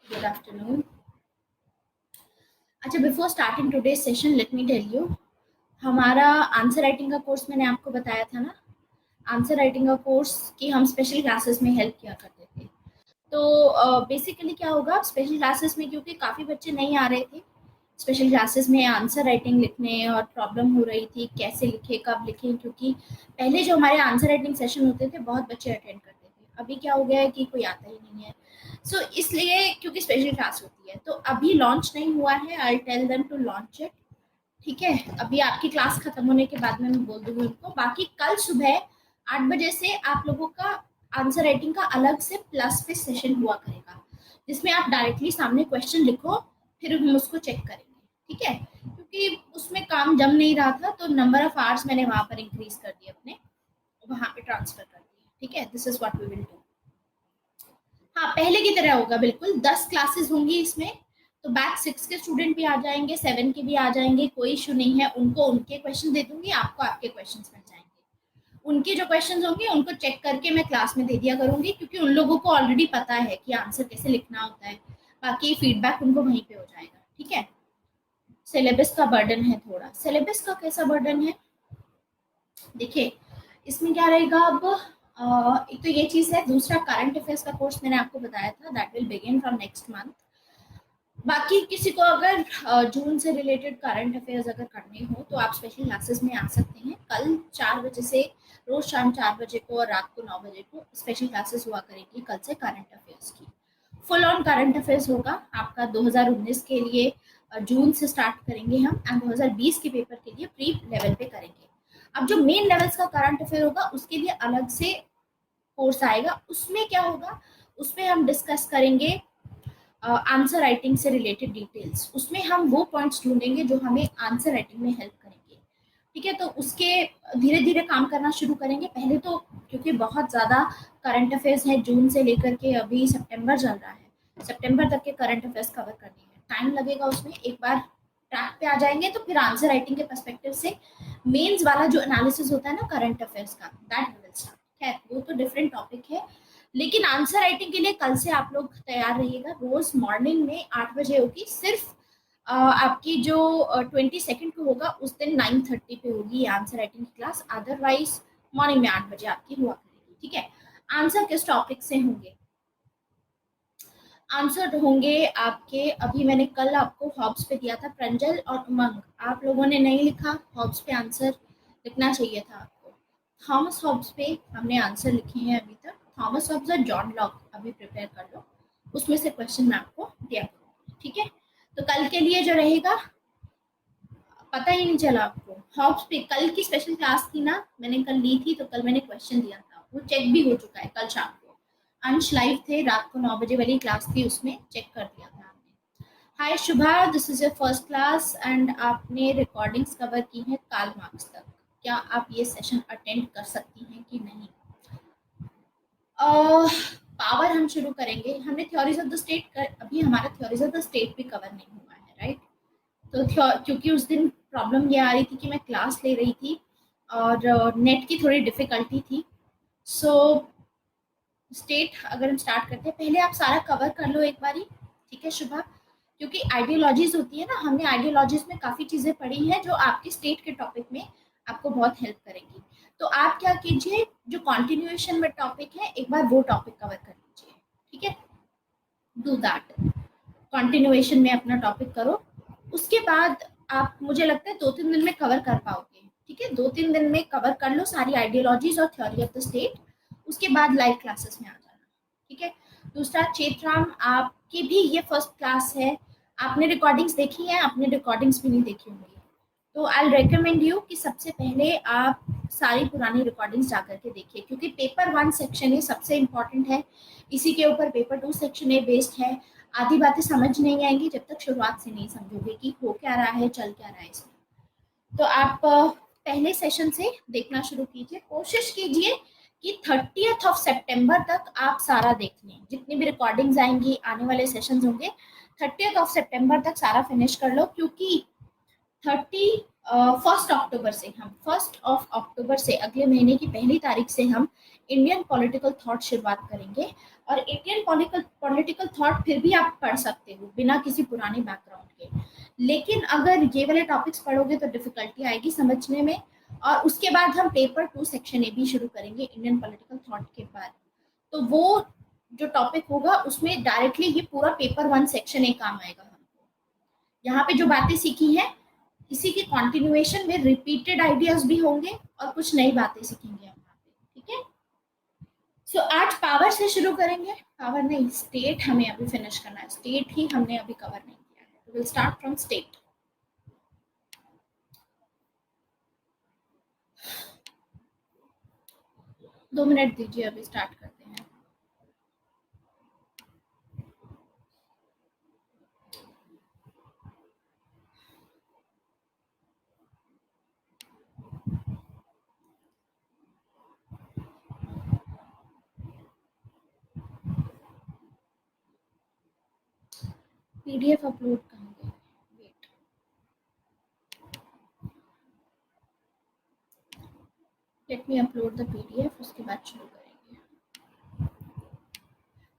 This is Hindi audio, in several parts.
Good afternoon. अच्छा, before starting today session let me tell you, हमारा आंसर राइटिंग का कोर्स मैंने आपको बताया था ना। आंसर राइटिंग का कोर्स की हम स्पेशल क्लासेस में हेल्प किया करते थे। तो बेसिकली क्या होगा, स्पेशल क्लासेस में क्योंकि काफ़ी बच्चे नहीं आ रहे थे स्पेशल क्लासेस में आंसर राइटिंग लिखने, और प्रॉब्लम हो रही थी कैसे लिखे कब लिखें, क्योंकि पहले जो हमारे आंसर राइटिंग सेशन होते थे बहुत बच्चे अटेंड करते थे। अभी क्या हो गया है कि कोई आता ही नहीं है। इसलिए क्योंकि स्पेशल क्लास होती है, तो अभी लॉन्च नहीं हुआ है। I tell them to launch it. ठीक है, अभी आपकी क्लास खत्म होने के बाद में मैं बोल दूंगी उनको। बाकी कल सुबह 8 बजे से आप लोगों का आंसर राइटिंग का अलग से प्लस पे सेशन हुआ करेगा, जिसमें आप डायरेक्टली सामने क्वेश्चन लिखो, फिर हम उसको चेक करेंगे। ठीक है, क्योंकि उसमें काम जम नहीं रहा था, तो नंबर ऑफ आवर्स मैंने वहां पर इंक्रीज कर दिए, अपने वहां पे ट्रांसफर कर दिए। ठीक है, this is what we will do. हाँ, पहले की तरह होगा, बिल्कुल 10 क्लासेस होंगी इसमें। तो बैच 6 के स्टूडेंट भी आ जाएंगे, 7 के भी आ जाएंगे, कोई इशू नहीं है। उनको उनके क्वेश्चन दे दूंगी, आपको आपके क्वेश्चन मिल जाएंगे। उनके जो क्वेश्चन होंगे उनको चेक करके मैं क्लास में दे दिया करूंगी, क्योंकि उन लोगों को ऑलरेडी पता है कि आंसर कैसे लिखना होता है। बाकी फीडबैक उनको वहीं पे हो जाएगा। ठीक है, सिलेबस का बर्डन है थोड़ा। सिलेबस का कैसा बर्डन है, देखिए इसमें क्या रहेगा। अब एक तो ये चीज है, दूसरा करंट अफेयर्स का कोर्स मैंने आपको बताया था, that will begin from next month. बाकी किसी को अगर जून से रिलेटेड करंट अफेयर्स अगर करने हो तो आप स्पेशल क्लासेस में आ सकते हैं। कल 4 बजे से रोज शाम 4 बजे को और रात को 9 बजे को स्पेशल क्लासेस हुआ करेगी कल से करंट अफेयर्स की। फुल ऑन करंट अफेयर्स होगा आपका 2019 के लिए। जून से स्टार्ट करेंगे हम, एंड 2020 के पेपर के लिए प्री लेवल पे करेंगे। अब जो मेन लेवल्स का करंट अफेयर होगा उसके लिए अलग से कोर्स आएगा। उसमें क्या होगा, उसमें हम डिस्कस करेंगे आंसर राइटिंग से रिलेटेड डिटेल्स। उसमें हम वो पॉइंट्स ढूंढेंगे जो हमें आंसर राइटिंग में हेल्प करेंगे। ठीक है, तो उसके धीरे धीरे काम करना शुरू करेंगे। पहले तो क्योंकि बहुत ज़्यादा करंट अफेयर्स है, जून से लेकर के अभी सितंबर चल रहा है, सितंबर तक के करंट अफेयर्स कवर करने हैं, टाइम लगेगा उसमें। एक बार ट्रैक पे आ जाएंगे तो फिर आंसर राइटिंग के पर्सपेक्टिव से मेंस वाला जो एनालिसिस होता है ना करंट अफेयर्स का, दैट विल स्टार्ट। खैर वो तो डिफरेंट टॉपिक है, लेकिन आंसर राइटिंग के लिए कल से आप लोग तैयार रहिएगा। रोज मॉर्निंग में 8 बजे होगी। सिर्फ आपकी जो 22 को होगा उस दिन 9:30 पे होगी ये आंसर राइटिंग की क्लास। अदरवाइज मॉर्निंग में 8 बजे आपकी हुआ करेगी। ठीक है, आंसर किस टॉपिक से होंगे, आंसर होंगे आपके, अभी मैंने कल आपको हॉब्स पे दिया था, प्रंजल और उमंग। आप लोगों ने नहीं लिखा हॉब्स पे, आंसर लिखना चाहिए था आपको। थॉमस हॉब्स पे हमने आंसर लिखे हैं अभी तक। थॉमस हॉब्स और जॉन लॉक अभी प्रिपेयर कर लो, उसमें से क्वेश्चन मैं आपको दिया करूँगी। ठीक है, तो कल के लिए जो रहेगा, पता ही नहीं चला आपको हॉब्स पे। कल की स्पेशल क्लास थी ना, मैंने कल ली थी, तो कल मैंने क्वेश्चन दिया था, वो चेक भी हो चुका है कल शाम को। अंश लाइव थे, रात को 9 बजे वाली क्लास थी, उसमें चेक कर दिया था हमने। Hi Shubha, this is your first class and आपने रिकॉर्डिंग्स कवर की हैं कार्ल मार्क्स तक। क्या आप ये सेशन अटेंड कर सकती हैं कि नहीं? पावर हम शुरू करेंगे। हमने थ्योरीज ऑफ द स्टेट कर, अभी हमारा थ्योरीज ऑफ द स्टेट भी कवर नहीं हुआ है, राइट? तो क्योंकि उस दिन प्रॉब्लम ये आ रही थी कि मैं क्लास ले रही थी और नेट की थोड़ी डिफिकल्टी थी। सो स्टेट अगर हम स्टार्ट करते हैं, पहले आप सारा कवर कर लो एक बारी। ठीक है शुभा, क्योंकि आइडियोलॉजीज होती है ना, हमने आइडियोलॉजीज में काफ़ी चीज़ें पढ़ी हैं जो आपके स्टेट के टॉपिक में आपको बहुत हेल्प करेंगी। तो आप क्या कीजिए, जो कॉन्टिन्यूएशन में टॉपिक है एक बार वो टॉपिक कवर कर लीजिए। ठीक है, डू दैट, कॉन्टिन्यूएशन में अपना टॉपिक करो। उसके बाद आप, मुझे लगता है 2-3 दिन में कवर कर पाओगे। ठीक है, 2-3 दिन में कवर कर लो सारी आइडियोलॉजीज और थ्योरी ऑफ द स्टेट। उसके बाद लाइव क्लासेस में आ जाना। ठीक है, दूसरा चेतराम, आपकी भी ये फर्स्ट क्लास है, आपने रिकॉर्डिंग्स देखी है? आपने रिकॉर्डिंग्स भी नहीं देखी होंगी, तो आई रेकमेंड यू कि सबसे पहले आप सारी पुरानी रिकॉर्डिंग्स जा करके देखिए, क्योंकि पेपर 1 सेक्शन ए सबसे इम्पॉर्टेंट है, इसी के ऊपर पेपर 2 सेक्शन ए बेस्ड है। आधी बातें समझ नहीं आएंगी जब तक शुरुआत से नहीं समझोगे कि हो क्या रहा है, चल क्या रहा है इसमें। तो आप पहले सेशन से देखना शुरू कीजिए। कोशिश कीजिए कि 30 सितंबर तक आप सारा देख लें। जितनी भी रिकॉर्डिंग्स आएंगी, आने वाले सेशंस होंगे, 30 सितंबर तक सारा फिनिश कर लो, क्योंकि 30 1 अक्टूबर से, हम 1 अक्टूबर से अगले महीने की 1 तारीख से हम इंडियन पॉलिटिकल थॉट शुरुआत करेंगे। और इंडियन पॉलिटिकल थॉट फिर भी आप पढ़ सकते हो बिना किसी पुराने बैकग्राउंड के, लेकिन अगर ये वाले टॉपिक्स पढ़ोगे तो डिफिकल्टी आएगी समझने में। और उसके बाद हम पेपर 2 सेक्शन ए भी शुरू करेंगे इंडियन पॉलिटिकल थॉट के बाद। तो वो जो टॉपिक होगा उसमें डायरेक्टली ये पूरा पेपर 1 सेक्शन ए काम आएगा हमको। यहाँ पे जो बातें सीखी हैं इसी के कंटिन्यूएशन में रिपीटेड आइडियाज भी होंगे और कुछ नई बातें सीखेंगे हम यहाँ पे, ठीक है। सो आज पावर से शुरू करेंगे। पावर नहीं, स्टेट हमें अभी फिनिश करना है, स्टेट ही हमने अभी कवर नहीं किया है। Will start from state. दो मिनट दीजिए, अभी स्टार्ट करते हैं। पीडीएफ अपलोड कहाँ गई? Wait, let me upload the PDF, उसके बाद शुरू करेंगे।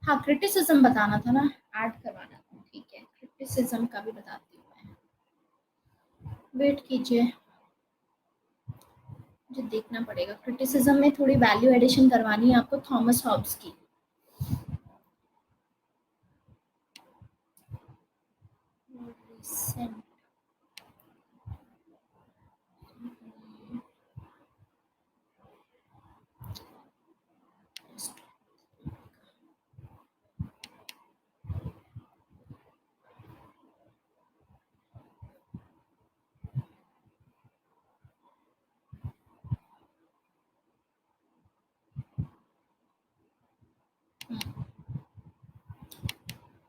हाँ, क्रिटिसिज्म बताना था ना, ऐड करवाना था, ठीक है। क्रिटिसिज्म का भी बताती हूँ मैं, वेट कीजिए, मुझे देखना पड़ेगा। क्रिटिसिज्म में थोड़ी वैल्यू एडिशन करवानी है आपको थॉमस हॉब्स की। Recent.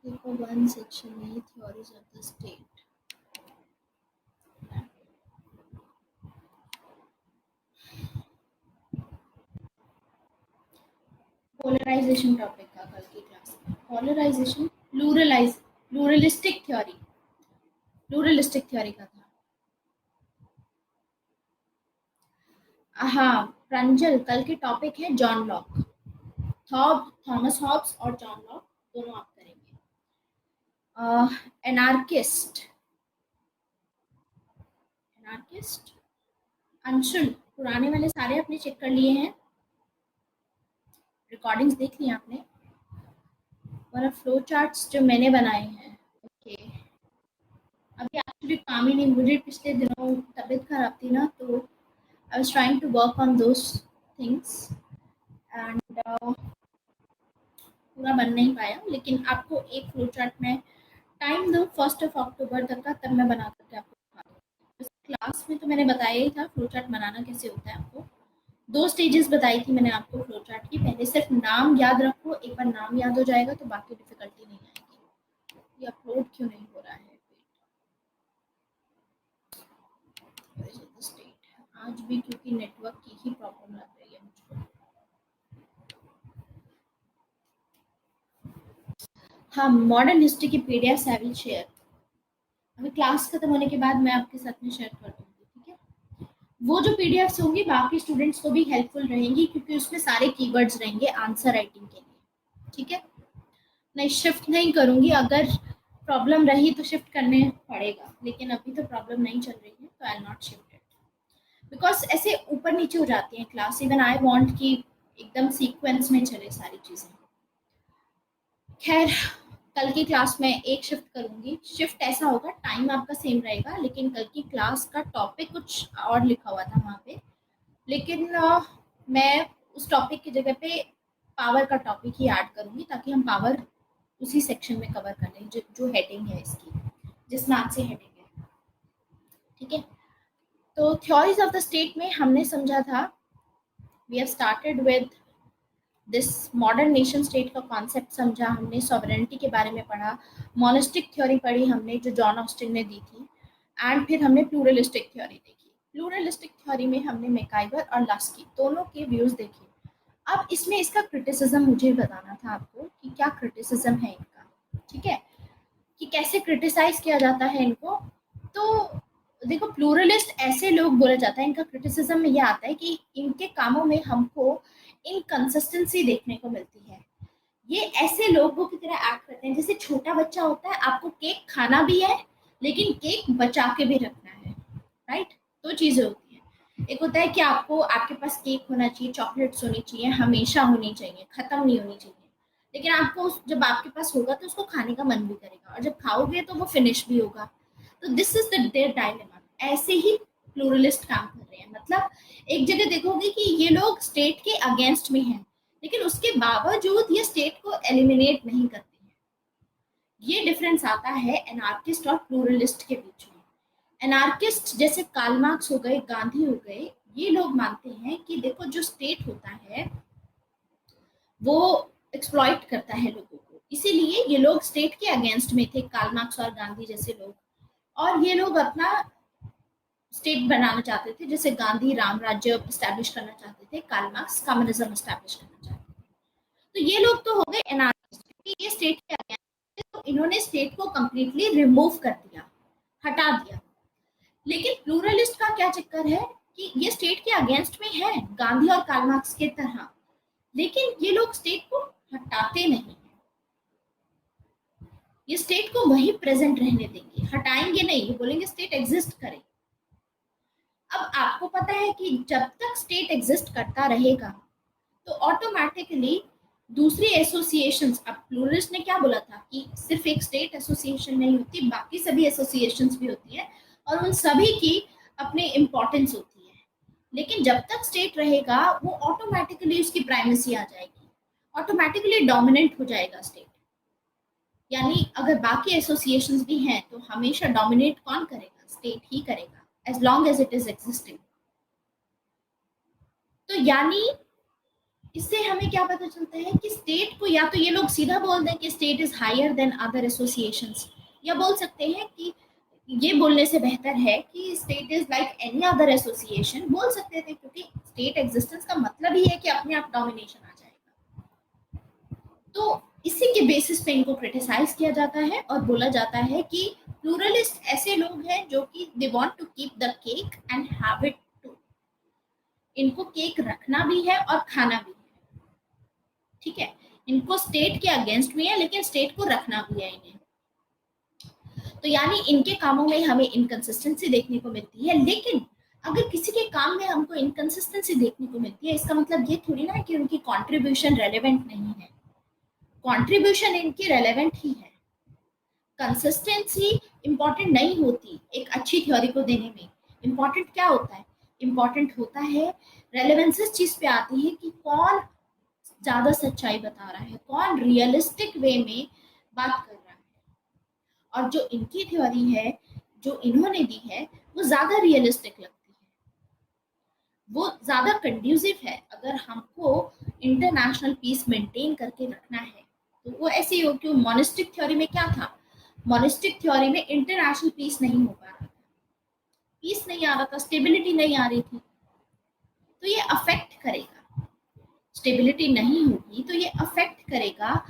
देखो, 1 सेक्शन में theories of the state. Polarization topic का कल की क्लास में, पोलराइजेशन, प्लूरलिस्टिक थ्योरी का था। हाँ प्रांजल, कल की टॉपिक है जॉन लॉक। थॉमस हॉब्स और जॉन लॉक दोनों आप करेंगे। एनार्किस्ट, अंशुल, पुराने वाले सारे आपने चेक कर लिए हैं? रिकॉर्डिंग्स देख ली आपने? और फ्लो चार्ट्स जो मैंने बनाए हैं, ओके। अभी एक्चुअली काम ही नहीं, मुझे पिछले दिनों तबीयत खराब थी ना, तो I was trying to work on those things and पूरा बन नहीं पाया। लेकिन आपको एक फ्लो चार्ट में टाइम दो 1 अक्टूबर तक का, तब मैं बना करके आपको दिखा दूँ। क्लास में तो मैंने बताया ही था फ्लो चार्ट बनाना कैसे होता है। आपको 2 स्टेजेस बताई थी मैंने आपको फ्लो चार्ट की। पहले सिर्फ नाम याद रखो, एक बार नाम याद हो जाएगा तो बाकी डिफिकल्टी नहीं आएगी। ये अपलोड क्यों नहीं हो रहा है? स्टेट आज भी क्योंकि नेटवर्क की ही प्रॉब्लम लग रही है मुझको। हाँ, मॉडर्न हिस्ट्री की पीडीएफ आई विल शेयर। अभी क्लास खत्म होने के बाद मैं आपके साथ में शेयर कर दूंगी, ठीक है। वो जो पीडीएफ्स होंगी बाकी स्टूडेंट्स को भी हेल्पफुल रहेंगी, क्योंकि उसमें सारे कीवर्ड्स रहेंगे आंसर राइटिंग के लिए, ठीक है। नहीं, शिफ्ट नहीं करूंगी, अगर प्रॉब्लम रही तो शिफ्ट करने पड़ेगा, लेकिन अभी तो प्रॉब्लम नहीं चल रही है, तो आई नॉट शिफ्ट इट, बिकॉज ऐसे ऊपर नीचे हो जाती हैं क्लास। इवन आई वांट कि एकदम सीक्वेंस में चले सारी चीजें। खैर, कल की क्लास में एक शिफ्ट करूंगी। शिफ्ट ऐसा होगा, टाइम आपका सेम रहेगा, लेकिन कल की क्लास का टॉपिक कुछ और लिखा हुआ था वहाँ पे, लेकिन मैं उस टॉपिक की जगह पे पावर का टॉपिक ही ऐड करूंगी, ताकि हम पावर उसी सेक्शन में कवर कर लें जो हेडिंग है इसकी, जिस नाम से हेडिंग है, ठीक है। तो थ्योरीज ऑफ द स्टेट में हमने समझा था, we have started with this modern nation state का कॉन्सेप्ट समझा हमने, सॉवरेनिटी के बारे में पढ़ा, मोनिस्टिक थ्योरी पढ़ी हमने जो जॉन ऑस्टिन ने दी थी, एंड फिर हमने प्लूरलिस्टिक थ्योरी देखी। प्लूरलिस्टिक थ्योरी में हमने मैकाइवर और लास्की दोनों के व्यूज देखे। अब इसमें इसका क्रिटिसिज्म मुझे बताना था आपको कि क्या क्रिटिसिज्म है इनका, ठीक है, कि कैसे क्रिटिसाइज किया जाता है इनको। तो तो देखो प्लूरलिस्ट ऐसे लोग बोला जाता है, इनका क्रिटिसिज्म में ये आता है कि इनके कामों में हमको इनकंसिस्टेंसी देखने को मिलती है। ये ऐसे लोगों की तरह एक्ट करते हैं जैसे छोटा बच्चा होता है, आपको केक खाना भी है लेकिन केक बचा के भी रखना है, राइट? दो चीजें होती हैं। एक होता है कि आपको आपके पास केक होना चाहिए, चॉकलेट्स होनी चाहिए, हमेशा होनी चाहिए, खत्म नहीं होनी चाहिए, लेकिन आपको जब आपके पास होगा तो उसको खाने का मन भी करेगा, और जब खाओगे तो वो फिनिश भी होगा। तो this is the their dilemma. ऐसे ही प्लूरलिस्ट काम कर रहे हैं। मतलब एक जगह देखोगे कि ये लोग स्टेट के अगेंस्ट में हैं, लेकिन उसके बावजूद ये स्टेट को एलिमिनेट नहीं करते हैं। ये डिफरेंस आता है एनार्किस्ट और प्लूरलिस्ट के बीच में। एनार्किस्ट जैसे कार्ल मार्क्स हो गए, गांधी हो गए, ये लोग मानते हैं कि देखो जो स्टेट होता है वो एक्सप्लॉइट करता है लोगों को, इसीलिए ये लोग स्टेट के अगेंस्ट में थे, कार्ल मार्क्स और गांधी जैसे लोग। और ये लोग अपना स्टेट बनाना चाहते थे, जैसे गांधी राम राज्य स्टैब्लिश करना चाहते थे, कार्ल मार्क्स कम्युनिज्म स्टैब्लिश करना चाहते थे। तो ये लोग तो हो गए एनार्किस्ट, क्योंकि ये स्टेट के अगेंस्ट थे, तो इन्होंने स्टेट को कंप्लीटली रिमूव कर दिया, हटा दिया। लेकिन प्लूरलिस्ट का क्या चक्कर है कि ये स्टेट के अगेंस्ट में है, गांधी और कार्ल मार्क्स के तरह, लेकिन ये लोग स्टेट को हटाते नहीं है। ये स्टेट को वही प्रेजेंट रहने देंगे, हटाएंगे नहीं, ये बोलेंगे स्टेट एग्जिस्ट करे। अब आपको पता है कि जब तक स्टेट एग्जिस्ट करता रहेगा तो ऑटोमेटिकली दूसरी एसोसिएशंस, अब प्लूरलिस्ट ने क्या बोला था कि सिर्फ एक स्टेट एसोसिएशन नहीं होती, बाकी सभी एसोसिएशंस भी होती है और उन सभी की अपनी इंपॉर्टेंस होती है। लेकिन जब तक स्टेट रहेगा वो ऑटोमेटिकली उसकी प्राइमेसी आ जाएगी, ऑटोमेटिकली डोमिनेंट हो जाएगा स्टेट। यानी अगर बाकी एसोसिएशंस भी हैं तो हमेशा डोमिनेट कौन करेगा? स्टेट ही करेगा, as long as it is existing. तो यानी इससे हमें क्या पता चलता है कि स्टेट को, या तो ये लोग सीधा बोल दें कि state is higher than other associations, या बोल सकते हैं कि ये बोलने से बेहतर है कि state is like any other association, बोल सकते थे, क्योंकि स्टेट एग्जिस्टेंस का मतलब ही है कि अपने आप डोमिनेशन आ जाएगा। तो इसी के बेसिस पे इनको क्रिटिसाइज किया जाता है और बोला जाता है कि प्लूरलिस्ट ऐसे लोग हैं जो कि they want to keep the cake and have it too. इनको केक रखना भी है और खाना भी है, ठीक है? इनको स्टेट के अगेंस्ट भी है लेकिन स्टेट को रखना भी है इन्हें। तो यानी इनके कामों में हमें इनकंसिस्टेंसी देखने को मिलती है। लेकिन अगर किसी के काम में हमको इनकंसिस्टेंसी देखने को मिलती है, इसका मतलब ये थोड़ी ना कि उनकी कंट्रीब्यूशन रेलेवेंट नहीं है। कंट्रीब्यूशन इनकी रेलेवेंट ही है। कंसिस्टेंसी इंपॉर्टेंट नहीं होती एक अच्छी थ्योरी को देने में। इंपॉर्टेंट क्या होता है? इंपॉर्टेंट होता है रेलेवेंस। इस चीज पे आती है कि कौन ज्यादा सच्चाई बता रहा है, कौन रियलिस्टिक वे में बात कर रहा है। और जो इनकी थ्योरी है, जो इन्होंने दी है, वो ज्यादा रियलिस्टिक लगती है, वो ज्यादा कंड्यूसिव है। अगर हमको इंटरनेशनल पीस मेंटेन करके रखना है तो वो ऐसे ही हो। क्यों? मोनिस्टिक थ्योरी में क्या था? मोनिस्टिक थ्योरी में इंटरनेशनल पीस नहीं हो पा रहा था, पीस नहीं आ रहा था, स्टेबिलिटी नहीं आ रही थी, तो ये अफेक्ट करेगा। स्टेबिलिटी नहीं होगी तो ये अफेक्ट करेगा,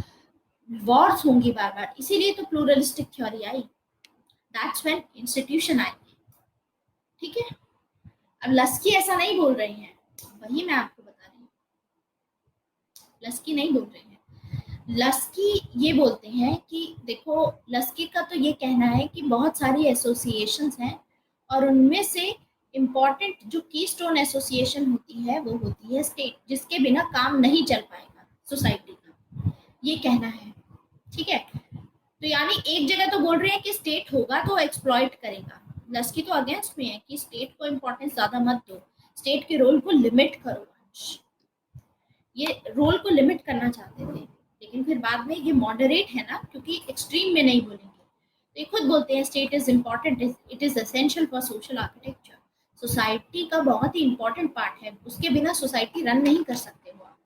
वॉर्स होंगी बार बार। इसीलिए तो pluralistic theory I, that's when institution आएंगे, ठीक है? अब लस्की ऐसा नहीं बोल रही हैं, वही मैं आपको बता रही हूँ। लस्की नहीं बोल रही हैं, लस्की ये बोलते हैं कि देखो, लस्की का तो ये कहना है कि बहुत सारी एसोसिएशंस हैं और उनमें से इम्पॉर्टेंट जो की स्टोन एसोसिएशन होती है वो होती है स्टेट, जिसके बिना काम नहीं चल पाएगा सोसाइटी का, ये कहना है, ठीक है? तो यानी एक जगह तो बोल रहे हैं कि स्टेट होगा तो एक्सप्लॉइट करेगा, लस्की तो अगेंस्ट में है कि स्टेट को इम्पोर्टेंस ज्यादा मत दो, स्टेट के रोल को लिमिट करो। ये रोल को लिमिट करना चाहते थे, लेकिन फिर बाद में ये मॉडरेट है ना, क्योंकि एक्सट्रीम में नहीं बोलेंगे। तो ये खुद बोलते हैं state is important, it is essential for social architecture. Society का बहुत ही इंपॉर्टेंट पार्ट है, उसके बिना सोसाइटी रन नहीं कर सकते हो आप।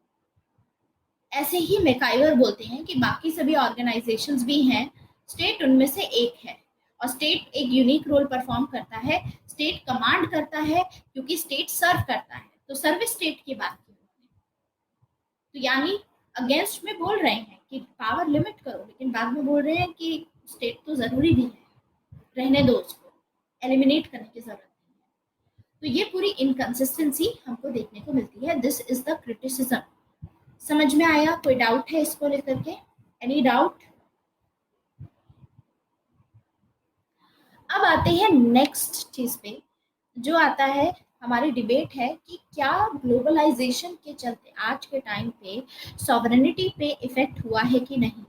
ऐसे ही मैकाइवर बोलते हैं कि बाकी सभी ऑर्गेनाइजेशंस भी हैं, स्टेट उनमें से एक है, और स्टेट एक यूनिक रोल परफॉर्म करता है। स्टेट कमांड करता है क्योंकि स्टेट सर्व करता है, तो सर्विस स्टेट की बात की। तो यानी अगेंस्ट में बोल रहे हैं कि पावर लिमिट करो, लेकिन बाद में बोल रहे हैं कि स्टेट तो जरूरी भी है, रहने दो उसको। एलिमिनेट करने की जरूरत नहीं है। तो ये पूरी इनकंसिस्टेंसी हमको देखने को मिलती है। This is the criticism. समझ में आया? कोई डाउट है इसको लेकर के? Any doubt? अब आते हैं नेक्स्ट चीज पे, जो आता है हमारी डिबेट है कि क्या ग्लोबलाइजेशन के चलते आज के टाइम पे सॉवरेनिटी पे इफेक्ट हुआ है कि नहीं।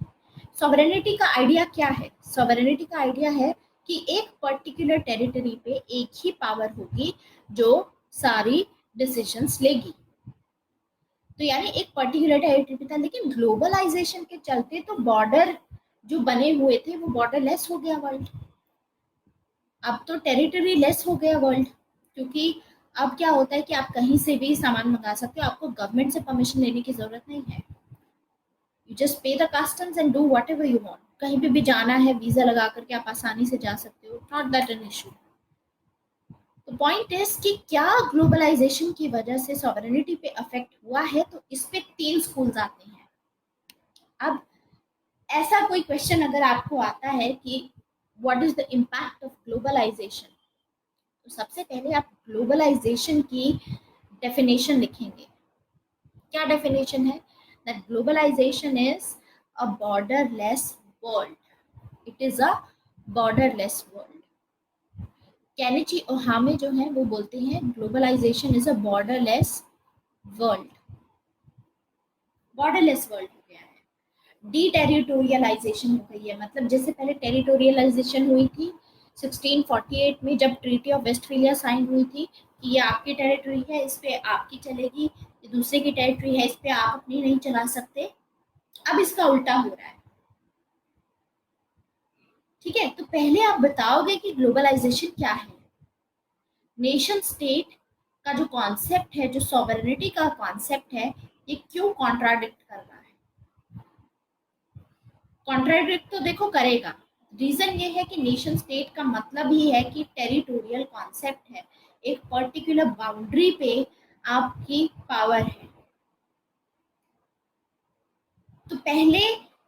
सॉवरेनिटी का आइडिया क्या है? सॉवरेनिटी का आइडिया है कि एक पर्टिकुलर टेरिटरी पे एक ही पावर होगी जो सारी डिसीजंस लेगी। तो यानी एक पर्टिकुलर टेरिटरी पे था, लेकिन ग्लोबलाइजेशन के चलते तो बॉर्डर जो बने हुए थे वो बॉर्डर लेस हो गया वर्ल्ड। अब तो टेरिटरी लेस हो गया वर्ल्ड, क्योंकि अब क्या होता है कि आप कहीं से भी सामान मंगा सकते हो, आपको गवर्नमेंट से परमिशन लेने की जरूरत नहीं है। यू जस्ट पे the customs and do what ever you want. कहीं पे भी जाना है वीजा लगा करके आप आसानी से जा सकते हो, नॉट दैट एन इशू। तो पॉइंट इज कि क्या ग्लोबलाइजेशन की वजह से सॉवरेनिटी पे अफेक्ट हुआ है? तो इस पे 3 स्कूल्स आते हैं। अब ऐसा कोई क्वेश्चन अगर आपको आता है कि what is the impact of globalization, तो सबसे पहले आप ग्लोबलाइजेशन की डेफिनेशन लिखेंगे। क्या डेफिनेशन है? That globalization is a borderless world. It is a borderless world. Kenichi Ohmae जो है वो बोलते हैं globalization is a borderless world. Borderless world हो गया है। डीटेरिटोरियलाइजेशन हो गई है, मतलब जैसे पहले टेरिटोरियलाइजेशन हुई थी 1648 में, जब ट्रीटी ऑफ वेस्टफेलिया साइन हुई थी कि ये आपकी टेरिटरी है, इस पे आपकी चलेगी, ये दूसरे की टेरिटरी है, इस पे आप अपनी नहीं चला सकते। अब इसका उल्टा हो रहा है। ठीक है, तो पहले आप बताओगे कि ग्लोबलाइजेशन क्या है। नेशन स्टेट का जो कॉन्सेप्ट है, जो सॉवरेनिटी का कॉन्सेप्ट है, ये क्यों कॉन्ट्राडिक्ट कर रहा है? कॉन्ट्राडिक्ट तो देखो करेगा। रीजन ये है कि नेशन स्टेट का मतलब ही है कि टेरिटोरियल कॉन्सेप्ट है, एक पर्टिकुलर बाउंड्री पे आपकी पावर है। तो पहले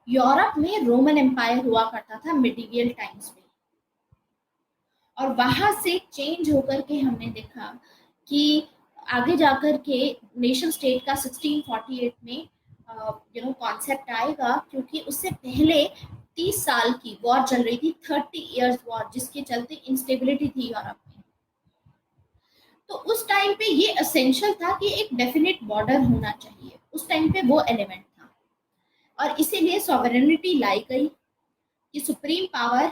यूरोप में रोमन एम्पायर हुआ करता था मिडिवियल टाइम्स में, और वहां से चेंज होकर के हमने देखा कि आगे जाकर के नेशन स्टेट का 1648 में कॉन्सेप्ट आएगा, क्योंकि उससे पहले 30 साल की वॉर चल रही थी, 30 इयर्स वॉर, जिसके चलते इंस्टेबिलिटी थी यूरोप में। तो उस टाइम पे ये असेंशियल था कि एक डेफिनेट बॉर्डर होना चाहिए, उस टाइम पे वो एलिमेंट था, और इसीलिए सॉवरेनिटी लाई गई कि सुप्रीम पावर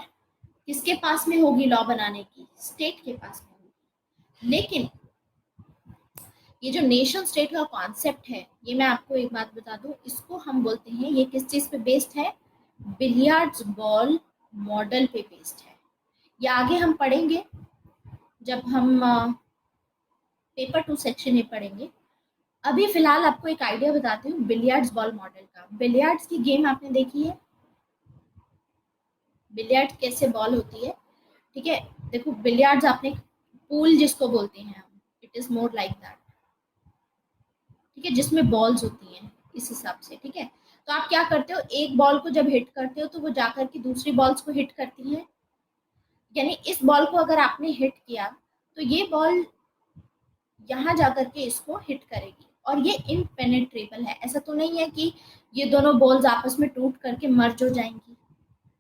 किसके पास में होगी लॉ बनाने की? स्टेट के पास में होगी। लेकिन ये जो नेशन स्टेट का कॉन्सेप्ट है, ये मैं आपको एक बात बता दूं, इसको हम बोलते हैं, ये किस चीज पे बेस्ड है? बिलियर्ड्स बॉल मॉडल पे बेस्ड है। ये आगे हम पढ़ेंगे जब हम पेपर 2 सेक्शन में पढ़ेंगे। अभी फिलहाल आपको एक आइडिया बताती हूँ बिलियर्ड्स बॉल मॉडल का। बिलियर्ड्स की गेम आपने देखी है? बिलियर्ड कैसे बॉल होती है? ठीक है, देखो बिलियर्ड्स आपने, पूल जिसको बोलते हैं हम, it is more like that. ठीक है, जिसमें बॉल्स होती हैं इस हिसाब से। ठीक है, तो आप क्या करते हो, एक बॉल को जब हिट करते हो तो वो जाकर के दूसरी बॉल्स को हिट करती है। यानी इस बॉल को अगर आपने हिट किया तो ये बॉल यहाँ जाकर के इसको हिट करेगी, और ये इनपेनेट्रेबल है। ऐसा तो नहीं है कि ये दोनों बॉल्स आपस में टूट करके मर्ज हो जाएंगी,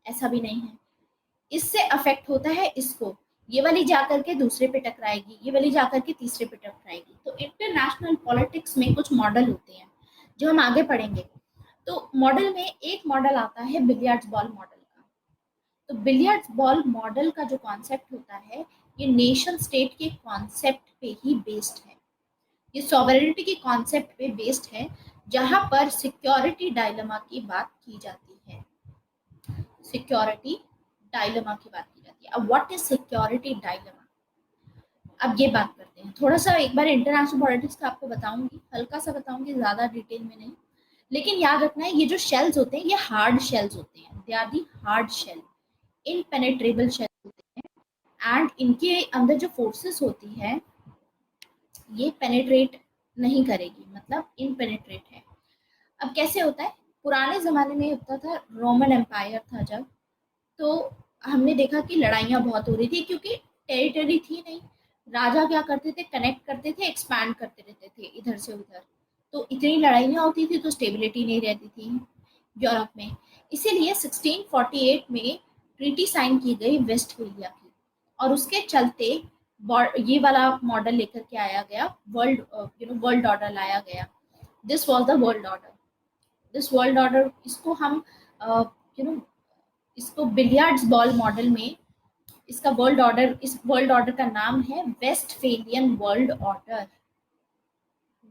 ऐसा भी नहीं है। इससे अफेक्ट होता है इसको, ये वाली जाकर के दूसरे पे टकराएगी, ये वाली जाकर के तीसरे पे टकराएगी। तो इंटरनेशनल पॉलिटिक्स में कुछ मॉडल होते हैं जो हम आगे पढ़ेंगे। तो मॉडल में एक मॉडल आता है बिलियर्ड्स बॉल मॉडल का। तो बिलियर्ड्स बॉल मॉडल का जो कॉन्सेप्ट होता है, ये नेशन स्टेट के कॉन्सेप्ट पे ही बेस्ड है, ये सॉवरेनिटी के कॉन्सेप्ट पे बेस्ड है, जहां पर सिक्योरिटी डायलेमा की बात की जाती है। सिक्योरिटी डायलेमा की बात की जाती है। अब व्हाट इज सिक्योरिटी डायलेमा? अब ये बात करते हैं, थोड़ा सा एक बार इंटरनेशनल पॉलिटिक्स का आपको बताऊंगी, हल्का सा बताऊंगी, ज्यादा डिटेल में नहीं। लेकिन याद रखना है, ये जो शेल्स होते हैं ये हार्ड शेल्स होते हैं, they are the hard shell, impenetrable shell होते हैं, एंड इनके अंदर जो फोर्सेस होती है ये पेनेट्रेट नहीं करेगी, मतलब इनपेनेट्रेट है। अब कैसे होता है? पुराने जमाने में होता था, रोमन एम्पायर था जब, तो हमने देखा कि लड़ाइयाँ बहुत हो रही थी, क्योंकि टेरिटरी थी नहीं, राजा क्या करते थे, कनेक्ट करते थे, एक्सपैंड करते रहते थे इधर से उधर, तो इतनी लड़ाइयाँ होती थी, तो स्टेबिलिटी नहीं रहती थी यूरोप में। इसीलिए 1648 में ट्रीटी साइन की गई वेस्टफेलिया की, और उसके चलते ये वाला मॉडल लेकर के आया गया, वर्ल्ड ऑर्डर लाया गया। This was the world order. This world order, इसको हम यू नो इसको बिलियर्ड्स बॉल मॉडल में, इसका वर्ल्ड ऑर्डर, इस वर्ल्ड ऑर्डर का नाम है Westphalian world order.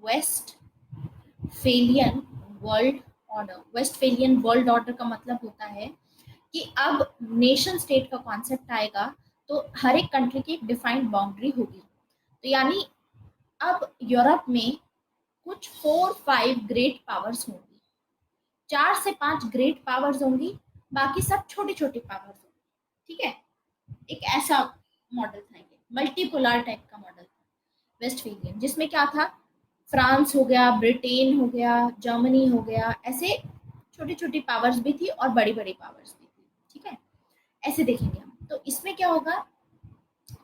Westphalian world order, Westphalian world order का मतलब होता है कि अब नेशन स्टेट का कॉन्सेप्ट आएगा, तो हर एक कंट्री की एक डिफाइंड बाउंड्री होगी। तो यानी अब यूरोप में कुछ 4-5 ग्रेट पावर्स होंगी, 4 से 5 ग्रेट पावर्स होंगी, बाकी सब छोटी छोटी पावर्स होंगी। ठीक है, एक ऐसा मॉडल था, ये मल्टीपोलर टाइप का मॉडल था वेस्टफेलियन, जिसमें क्या था, फ्रांस हो गया, ब्रिटेन हो गया, जर्मनी हो गया, ऐसे छोटी छोटी पावर्स भी थी और बड़ी बड़ी पावर्स भी थी। ठीक है, ऐसे देखेंगे हम। तो इसमें क्या होगा,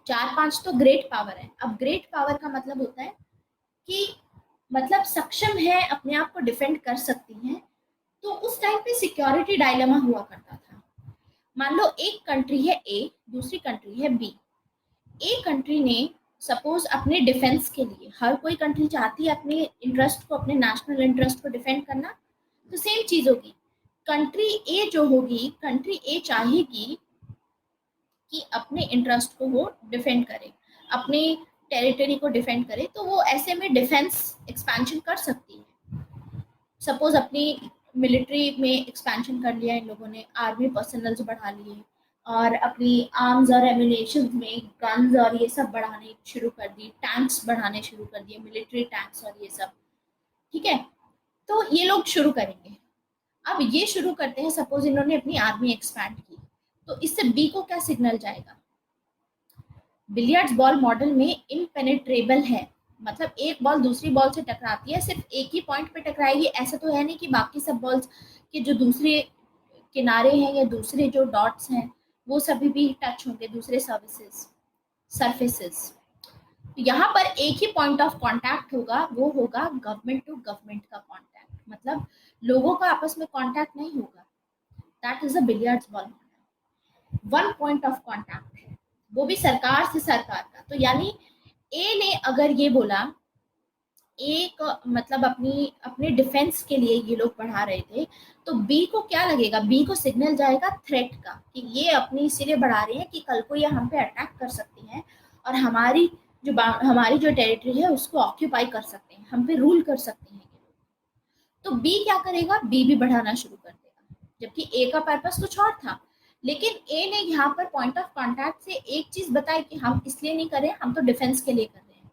4-5 तो ग्रेट पावर है। अब ग्रेट पावर का मतलब होता है कि मतलब सक्षम है, अपने आप को डिफेंड कर सकती हैं। तो उस टाइम पे सिक्योरिटी डायलेमा हुआ करता था। मान लो एक कंट्री है ए, दूसरी कंट्री है बी। ए कंट्री ने सपोज अपने डिफेंस के लिए, हर कोई कंट्री चाहती है अपने इंटरेस्ट को, अपने नेशनल इंटरेस्ट को डिफेंड करना, तो सेम चीज होगी। कंट्री ए जो होगी, कंट्री ए चाहेगी कि अपने इंटरेस्ट को वो डिफेंड करे, अपने टेरिटरी को डिफेंड करे, तो वो ऐसे में डिफेंस एक्सपेंशन कर सकती है। सपोज अपनी मिलिट्री में एक्सपेंशन कर लिया इन लोगों ने, आर्मी पर्सनल्स बढ़ा लिए, और अपनी आर्म्स और एम्यूनेशन में गन्स और ये सब बढ़ाने शुरू कर दी, टैंक्स बढ़ाने शुरू कर दिए, मिलिट्री टैंक्स और ये सब। ठीक है, तो ये लोग शुरू करेंगे। अब ये शुरू करते हैं, सपोज इन्होंने अपनी आर्मी एक्सपैंड की, तो इससे बी को क्या सिग्नल जाएगा, बिलियर्ड्स बॉल मॉडल में इनपेनेट्रेबल है, मतलब एक बॉल दूसरी बॉल से टकराती है, सिर्फ एक ही पॉइंट पे टकराएगी, ऐसा तो है नहीं कि बाकी सब बॉल्स के जो दूसरे किनारे हैं या दूसरे जो डॉट्स हैं वो सभी भी टच होंगे दूसरे सरफेसेस। यहाँ पर एक ही पॉइंट ऑफ कांटेक्ट होगा, वो होगा गवर्नमेंट टू गवर्नमेंट का कांटेक्ट, मतलब लोगों का आपस में कांटेक्ट नहीं होगा। That is a billiards ball model. One point of contact है, वो भी सरकार से सरकार का। तो यानी ए ने अगर ये बोला, एक मतलब अपने डिफेंस के लिए ये लोग बढ़ा रहे थे, तो बी को क्या लगेगा, बी को सिग्नल जाएगा थ्रेट का, कि ये अपनी इसीलिए बढ़ा रहे हैं कि कल को ये हम पे अटैक कर सकती हैं, और हमारी जो टेरिटरी है उसको ऑक्यूपाई कर सकते हैं, हम पे रूल कर सकते हैं। तो बी क्या करेगा, बी भी बढ़ाना शुरू कर देगा, जबकि ए का पर्पस कुछ और था। लेकिन ए ने यहाँ पर पॉइंट ऑफ कांटेक्ट से एक चीज बताई कि हम इसलिए नहीं कर रहे, हम तो डिफेंस के लिए कर रहे हैं,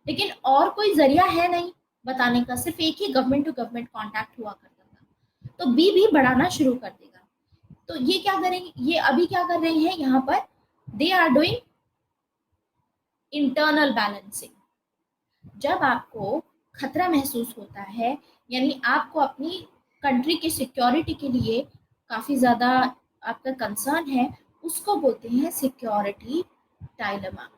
लेकिन और कोई जरिया है नहीं बताने का, सिर्फ एक ही गवर्नमेंट टू गवर्नमेंट कांटेक्ट हुआ करता था। तो बी भी बढ़ाना शुरू कर देगा। तो ये क्या करेंगे, ये अभी क्या कर रहे हैं यहाँ पर, they are doing internal balancing. जब आपको खतरा महसूस होता है, यानी आपको अपनी कंट्री की सिक्योरिटी के लिए काफी ज्यादा आपका कंसर्न है, उसको बोलते हैं सिक्योरिटी डायलेमा।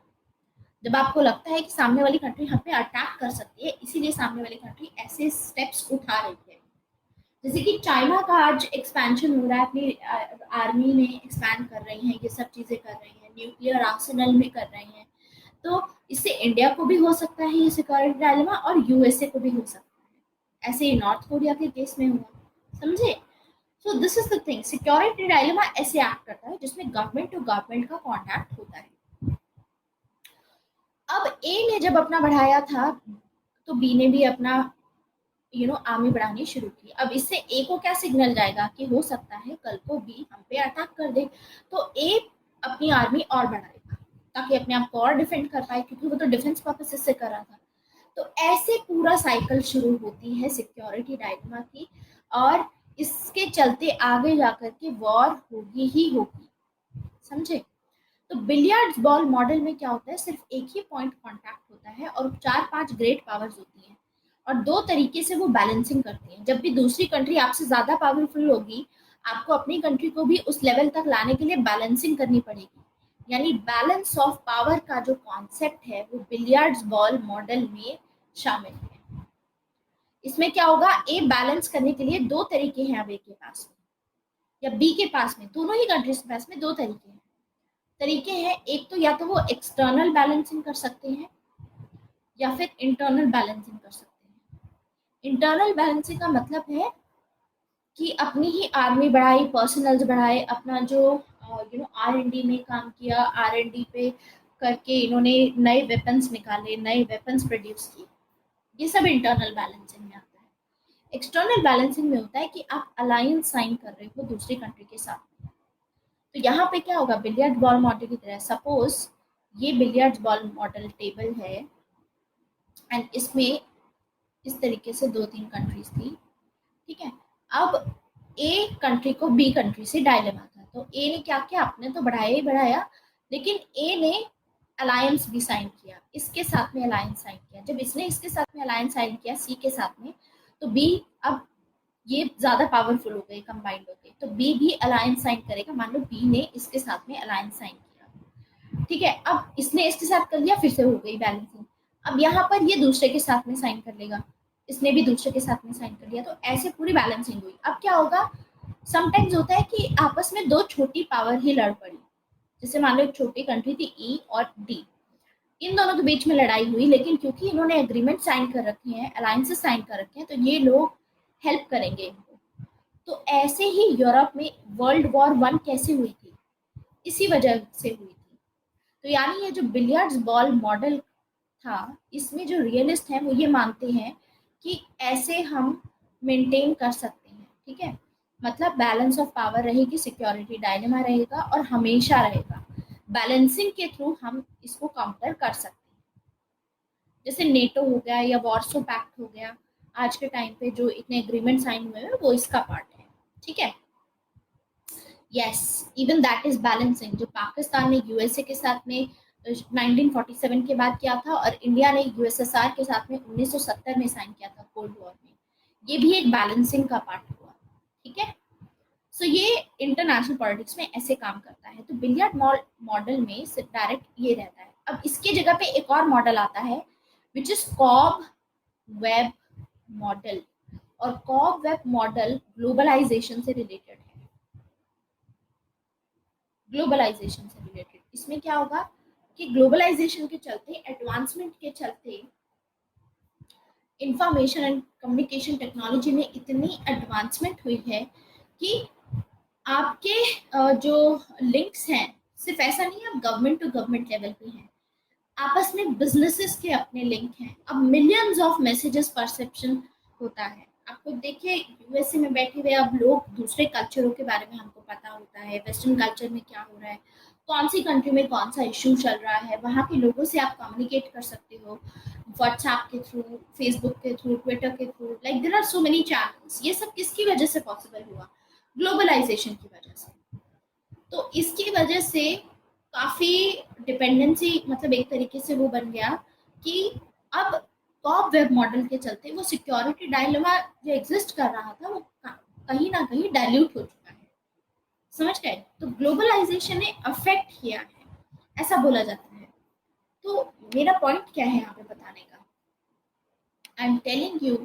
जब आपको लगता है कि सामने वाली कंट्री हम पे अटैक कर सकती है, इसीलिए सामने वाली कंट्री ऐसे स्टेप्स उठा रही है। जैसे कि चाइना का आज एक्सपेंशन हो रहा है, अपनी आर्मी में एक्सपैंड कर रही हैं, ये सब चीजें कर रही हैं, न्यूक्लियर आर्सेनल में कर रही हैं। तो इससे इंडिया को भी हो सकता है ये सिक्योरिटी डायलेमा, और यूएसए को भी हो सकता है, ऐसे ही नॉर्थ कोरिया के केस में हुआ, समझे। So this is the thing, security dilemma ऐसे एक्ट करता है जिसमें गवर्नमेंट टू गवर्नमेंट का कॉन्टैक्ट होता है। अब ए ने जब अपना बढ़ाया था, तो बी ने भी अपना आर्मी बढ़ानी शुरू की। अब इससे ए को क्या सिग्नल जाएगा कि हो सकता है कल को बी हम पे अटैक कर दे, तो ए अपनी आर्मी और बढ़ाएगा ताकि अपने आप को और डिफेंड कर पाए, क्योंकि वो तो डिफेंस पर्पस से कर रहा था। तो ऐसे पूरा साइकिल शुरू होती है सिक्योरिटी डायलेमा की, और इसके चलते आगे जाकर के वॉर होगी ही होगी, समझे। तो बिलियर्ड्स बॉल मॉडल में क्या होता है, सिर्फ एक ही पॉइंट कांटेक्ट होता है और 4-5 ग्रेट पावर्स होती हैं, और दो तरीके से वो बैलेंसिंग करती हैं। जब भी दूसरी कंट्री आपसे ज्यादा पावरफुल होगी, आपको अपनी कंट्री को भी उस लेवल तक लाने के लिए बैलेंसिंग करनी पड़ेगी। यानी बैलेंस ऑफ पावर का जो कॉन्सेप्ट है वो बिलियर्ड्स बॉल मॉडल में शामिल है। इसमें क्या होगा, ए बैलेंस करने के लिए दो तरीके हैं अब ए के पास में या बी के पास में, दोनों ही कंट्रीज के पास में दो तरीके हैं। एक तो या तो वो एक्सटर्नल बैलेंसिंग कर सकते हैं या फिर इंटरनल बैलेंसिंग कर सकते हैं। इंटरनल बैलेंसिंग का मतलब है कि अपनी ही आर्मी बढ़ाई, पर्सनल्स बढ़ाए, अपना जो R&D में काम किया, R&D पे करके इन्होंने नए वेपन्स निकाले, नए वेपन्स प्रोड्यूस किए, ये सब इंटरनल बैलेंसिंग में आता है। एक्सटर्नल बैलेंसिंग में होता है कि आप अलायंस साइन कर रहे हो दूसरी कंट्री के साथ। तो यहाँ पे क्या होगा, बिलियर्ड बॉल मॉडल की तरह, सपोज ये बिलियर्ड बॉल मॉडल टेबल है एंड इसमें इस तरीके से दो तीन कंट्रीज थी, ठीक है। अब ए कंट्री को बी कंट्री से डायलेमा था, तो ए ने क्या किया, आपने तो बढ़ाया ही बढ़ाया, लेकिन ए ने अलायंस भी साइन किया, इसके साथ में अलायंस साइन किया। जब इसने इसके साथ में अलायंस साइन किया सी के साथ में, तो बी, अब ये ज्यादा पावरफुल हो गए, कंबाइंड हो गए, तो बी भी अलायंस साइन करेगा। मान लो बी ने इसके साथ में अलायंस साइन किया, ठीक है। अब इसने इसके साथ कर लिया, फिर से हो गई बैलेंसिंग। अब यहाँ पर ये दूसरे के साथ में साइन कर लेगा, इसने भी दूसरे के साथ में साइन कर लिया, तो ऐसे पूरी बैलेंसिंग हुई। अब क्या होगा, समटाइम्स होता है कि आपस में दो छोटी पावर ही लड़ पड़ी, जैसे मान लो एक छोटी कंट्री थी ई और डी, इन दोनों के बीच में लड़ाई हुई, लेकिन क्योंकि इन्होंने एग्रीमेंट साइन कर रखे हैं, अलायंसेस साइन कर रखे हैं, तो ये लोग हेल्प करेंगे इनको। तो ऐसे ही यूरोप में वर्ल्ड वॉर 1 कैसे हुई थी, इसी वजह से हुई थी। तो यानी ये जो बिलियर्ड्स बॉल मॉडल था, इसमें जो रियलिस्ट हैं वो ये मानते हैं कि ऐसे हम मेंटेन कर सकते हैं, ठीक है। मतलब बैलेंस ऑफ पावर रहेगी, सिक्योरिटी डायलेमा रहेगा और हमेशा रहेगा। बैलेंसिंग के थ्रू हम इसको काउंटर कर सकते हैं। जैसे नेटो हो गया या वॉर्सो पैक्ट हो गया, आज के टाइम पे जो इतने एग्रीमेंट साइन हुए हैं वो इसका पार्ट है, ठीक है। Yes, even that is balancing, जो पाकिस्तान ने यूएसए के साथ में 1947 के बाद किया था और इंडिया ने यूएसएसआर के साथ में 1970 में साइन किया था कोल्ड वॉर में, ये भी एक बैलेंसिंग का पार्ट हुआ, ठीक है। सो ये इंटरनेशनल पॉलिटिक्स में ऐसे काम करता है। तो बिलियर्ड मॉडल में डायरेक्ट ये रहता है। अब इसके जगह पे एक और मॉडल आता है which is cobweb model, और कॉब वेब मॉडल ग्लोबलाइजेशन से रिलेटेड है। ग्लोबलाइजेशन से रिलेटेड इसमें क्या होगा कि ग्लोबलाइजेशन के चलते, एडवांसमेंट के चलते, इंफॉर्मेशन एंड कम्युनिकेशन टेक्नोलॉजी में इतनी एडवांसमेंट हुई है कि आपके जो लिंक्स हैं, सिर्फ ऐसा नहीं है आप गवर्नमेंट टू गवर्नमेंट लेवल पे हैं, आपस में बिजनेसेस के अपने लिंक हैं। अब मिलियंस ऑफ मैसेजेस परसेप्शन होता है। आपको देखिए यूएसए में बैठे हुए अब लोग दूसरे कल्चरों के बारे में हमको पता होता है, वेस्टर्न कल्चर में क्या हो रहा है, कौन सी कंट्री में कौन सा इश्यू चल रहा है, वहाँ के लोगों से आप कम्युनिकेट कर सकते हो व्हाट्सएप के थ्रू, फेसबुक के थ्रू, ट्विटर के through, like there are so many channels. ये सब किसकी वजह से पॉसिबल हुआ, ग्लोबलाइजेशन की वजह से। तो इसकी वजह से काफी डिपेंडेंसी, मतलब एक तरीके से वो बन गया कि अब टॉप वेब मॉडल के चलते वो सिक्योरिटी डायलेमा जो एग्जिस्ट कर रहा था वो कहीं ना कहीं डाइल्यूट हो चुका है, समझ गए। तो ग्लोबलाइजेशन ने अफेक्ट किया है, ऐसा बोला जाता है। तो मेरा पॉइंट क्या है यहाँ पे बताने का, I am telling you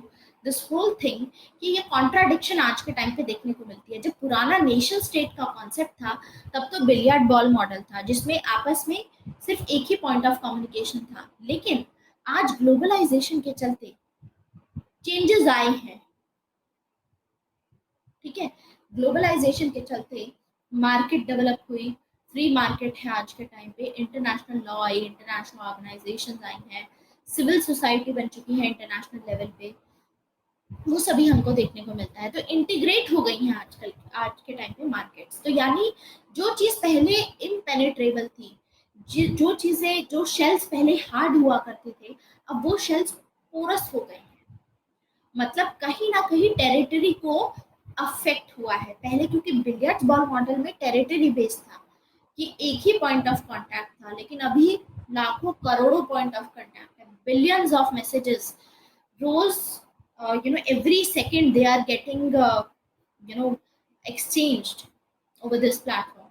this whole thing कि ये कॉन्ट्राडिक्शन आज के टाइम पे देखने को मिलती है। जब पुराना नेशन स्टेट का कॉन्सेप्ट था तब तो बिलियर्ड बॉल मॉडल था जिसमें आपस में सिर्फ एक ही पॉइंट ऑफ कम्युनिकेशन था, लेकिन आज ग्लोबलाइजेशन के चलते चेंजेस आए हैं, ठीक है। ग्लोबलाइजेशन के चलते मार्केट डेवलप हुई, फ्री मार्केट है आज के टाइम पे, इंटरनेशनल लॉ आई, इंटरनेशनल ऑर्गेनाइजेशन आई हैं, सिविल सोसाइटी बन चुकी है इंटरनेशनल लेवल पे, वो सभी हमको देखने को मिलता है। तो इंटीग्रेट हो गई हैं आजकल आज के टाइम पे मार्केट्स। तो यानी जो चीज पहले इनपेनेट्रेबल थी, जो चीजें, जो शेल्स पहले हार्ड हुआ करते थे, अब वो शेल्स पोरस हो गए हैं। मतलब कहीं ना कहीं टेरिटरी को अफेक्ट हुआ है। पहले क्योंकि बिलियर्ड्स बॉल मॉडल में टेरिटरी बेस्ड था कि एक ही पॉइंट ऑफ कांटेक्ट था, लेकिन अभी लाखों करोड़ों पॉइंट ऑफ कांटेक्ट है, बिलियंस ऑफ मैसेजेस रोज, every second they are getting exchanged over this platform.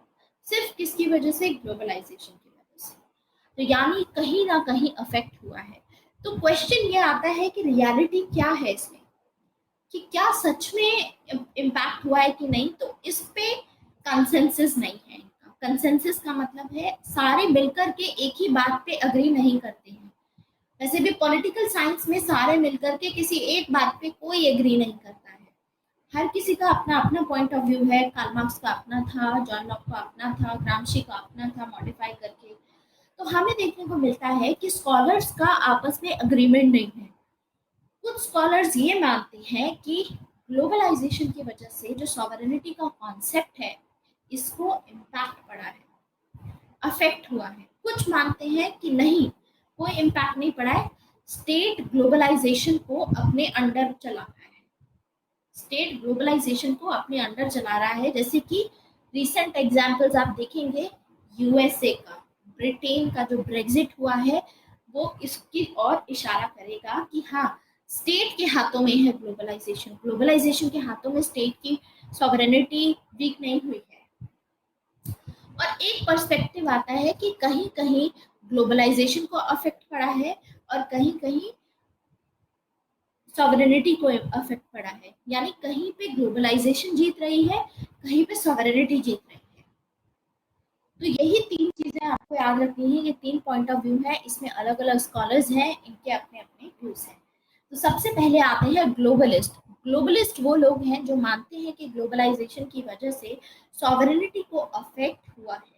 सिर्फ किसकी वजह से? ग्लोबलाइजेशन की वजह से। तो यानी कहीं ना कहीं अफेक्ट हुआ है। तो क्वेश्चन ये आता है कि रियलिटी क्या है इसमें, कि क्या सच में इम्पैक्ट हुआ है कि नहीं। तो इस पे कंसेंसस नहीं है। कंसेंसस का मतलब है सारे मिलकर के एक ही बात पे अग्री नहीं करते हैं। वैसे भी पॉलिटिकल साइंस में सारे मिलकर के किसी एक बात पे कोई एग्री नहीं करता है। हर किसी का अपना अपना पॉइंट ऑफ व्यू है। कार्ल मार्क्स का अपना था, जॉन लॉक का अपना था, ग्रामशी का अपना था, मॉडिफाई करके। तो हमें देखने को मिलता है कि स्कॉलर्स का आपस में अग्रीमेंट नहीं है। कुछ स्कॉलर्स ये मानते हैं कि ग्लोबलाइजेशन की वजह से जो सॉवरेनिटी का कॉन्सेप्ट है इसको इम्पैक्ट पड़ा है, अफेक्ट हुआ है। कुछ मानते हैं कि नहीं, कोई इम्पैक्ट नहीं पड़ा है, स्टेट ग्लोबलाइजेशन को अपने अंडर चला रहा है। स्टेट ग्लोबलाइजेशन को अपने अंडर चला रहा है। जैसे कि रिसेंट एग्जांपल्स आप देखेंगे, यूएसए का, ब्रिटेन का जो ब्रेग्जिट हुआ है वो इसकी ओर इशारा करेगा कि हाँ, स्टेट के हाथों में है ग्लोबलाइजेशन। ग्लोबलाइजेशन के हाथों में स्टेट की सॉवरेनिटी वीक नहीं हुई है। और एक पर्सपेक्टिव आता है कि कहीं कहीं ग्लोबलाइजेशन को अफेक्ट पड़ा है और कहीं कहीं सॉवरेनिटी को अफेक्ट पड़ा है। यानी कहीं पे ग्लोबलाइजेशन जीत रही है, कहीं पे सॉवरेनिटी जीत रही है। तो यही तीन चीजें आपको याद रखनी है। ये तीन पॉइंट ऑफ व्यू है, इसमें अलग अलग स्कॉलर्स हैं, इनके अपने अपने व्यूज हैं। तो सबसे पहले आते हैं ग्लोबलिस्ट। ग्लोबलिस्ट वो लोग हैं जो मानते हैं कि ग्लोबलाइजेशन की वजह से सॉवरेनिटी को अफेक्ट हुआ है।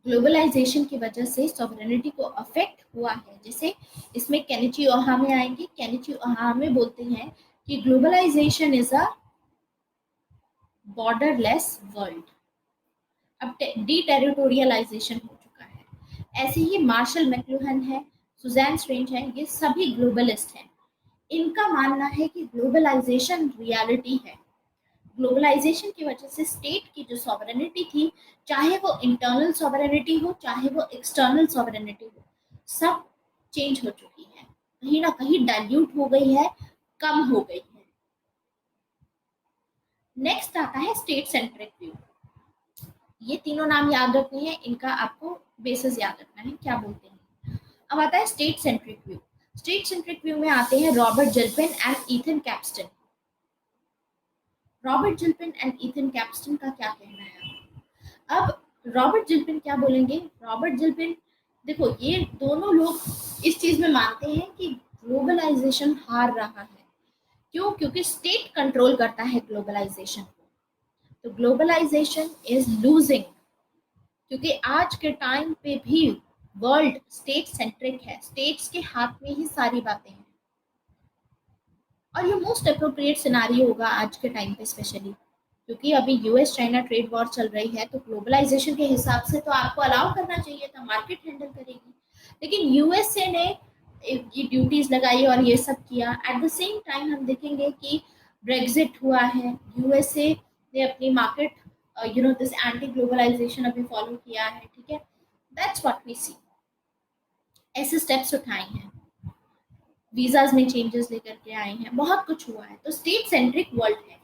ग्लोबलाइजेशन की वजह से सॉवरेनिटी को अफेक्ट हुआ है। जैसे इसमें केनिची ओहा में आएंगे। केनिची ओहा में बोलते हैं कि globalization is a borderless world. अब डी-टेरिटोरियलाइजेशन हो चुका है। ऐसे ही मार्शल मैक्लुहन है, सुजैन स्ट्रेंज है, ये सभी ग्लोबलिस्ट हैं। इनका मानना है कि ग्लोबलाइजेशन रियलिटी है। ग्लोबलाइजेशन की वजह से स्टेट की जो सॉवरेनिटी थी, चाहे वो इंटरनल सॉवरेनिटी हो चाहे वो एक्सटर्नल सॉवरेनिटी हो, सब चेंज हो चुकी है, कहीं ना कहीं डाइल्यूट हो गई है, कम हो गई है। नेक्स्ट आता है स्टेट सेंट्रिक व्यू। ये तीनों नाम याद रखने हैं, इनका आपको बेसिस याद रखना है क्या बोलते हैं। अब आता है state centric view. State centric view में आते हैं Robert Gilpin and Ethan Kapstein. Robert Gilpin and Ethan Kapstein का क्या कहना है? अब रॉबर्ट जिल्पिन क्या बोलेंगे? रॉबर्ट जिल्पिन, देखो ये दोनों लोग इस चीज में मानते हैं कि ग्लोबलाइजेशन हार रहा है। क्यों? क्योंकि स्टेट कंट्रोल करता है ग्लोबलाइजेशन को। तो ग्लोबलाइजेशन इज लूजिंग, क्योंकि आज के टाइम पे भी वर्ल्ड स्टेट सेंट्रिक है, स्टेट्स के हाथ में ही सारी बातें हैं। और ये मोस्ट अप्रोप्रिएट सिनारियो होगा आज के टाइम पे, स्पेशली क्योंकि अभी यूएस चाइना ट्रेड वॉर चल रही है। तो ग्लोबलाइजेशन के हिसाब से तो आपको अलाउ करना चाहिए था, मार्केट हैंडल करेगी। लेकिन यूएसए ने ये ड्यूटीज लगाई और ये सब किया। एट द सेम टाइम हम देखेंगे कि ब्रेग्जिट हुआ है, यूएसए ने अपनी मार्केट दिस एंटी ग्लोबलाइजेशन अभी फॉलो किया है। ठीक है, दैट्स व्हाट वी सी। ऐसे स्टेप्स उठाए हैं, वीजाज में चेंजेस लेकर के आए हैं, बहुत कुछ हुआ है। तो स्टेट सेंट्रिक वर्ल्ड है।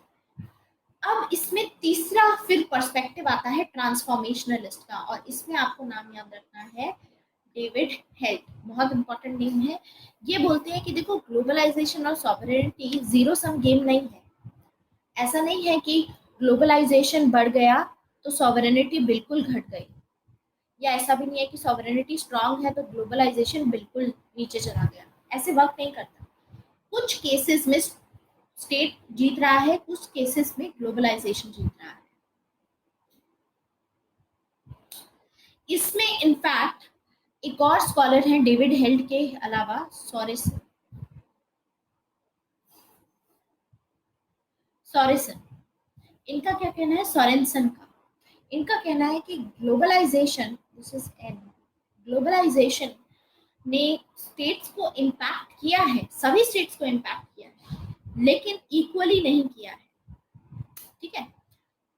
अब इसमें तीसरा फिर पर्सपेक्टिव आता है ट्रांसफॉर्मेशनलिस्ट का, और इसमें आपको नाम याद रखना है डेविड हेल्ट। बहुत इंपॉर्टेंट नेम है। ये बोलते हैं कि देखो, ग्लोबलाइजेशन और सॉवरेनिटी जीरो सम गेम नहीं है। ऐसा नहीं है कि ग्लोबलाइजेशन बढ़ गया तो सॉवरेनिटी बिल्कुल घट गई, या ऐसा भी नहीं है कि सॉवरेनिटी स्ट्रांग है तो ग्लोबलाइजेशन बिल्कुल नीचे चला गया। ऐसे वर्क नहीं करता। कुछ केसेस में स्टेट जीत रहा है, कुछ केसेस में ग्लोबलाइजेशन जीत रहा है। इसमें इनफैक्ट एक और स्कॉलर हैं डेविड हेल्ड के अलावा, सॉरेसन। इनका क्या कहना है? सॉरेनसन का इनका कहना है कि globalization, this is an, globalization ने स्टेट्स को इम्पैक्ट किया है, सभी स्टेट्स को इम्पैक्ट किया है, लेकिन इक्वली नहीं किया है। ठीक है,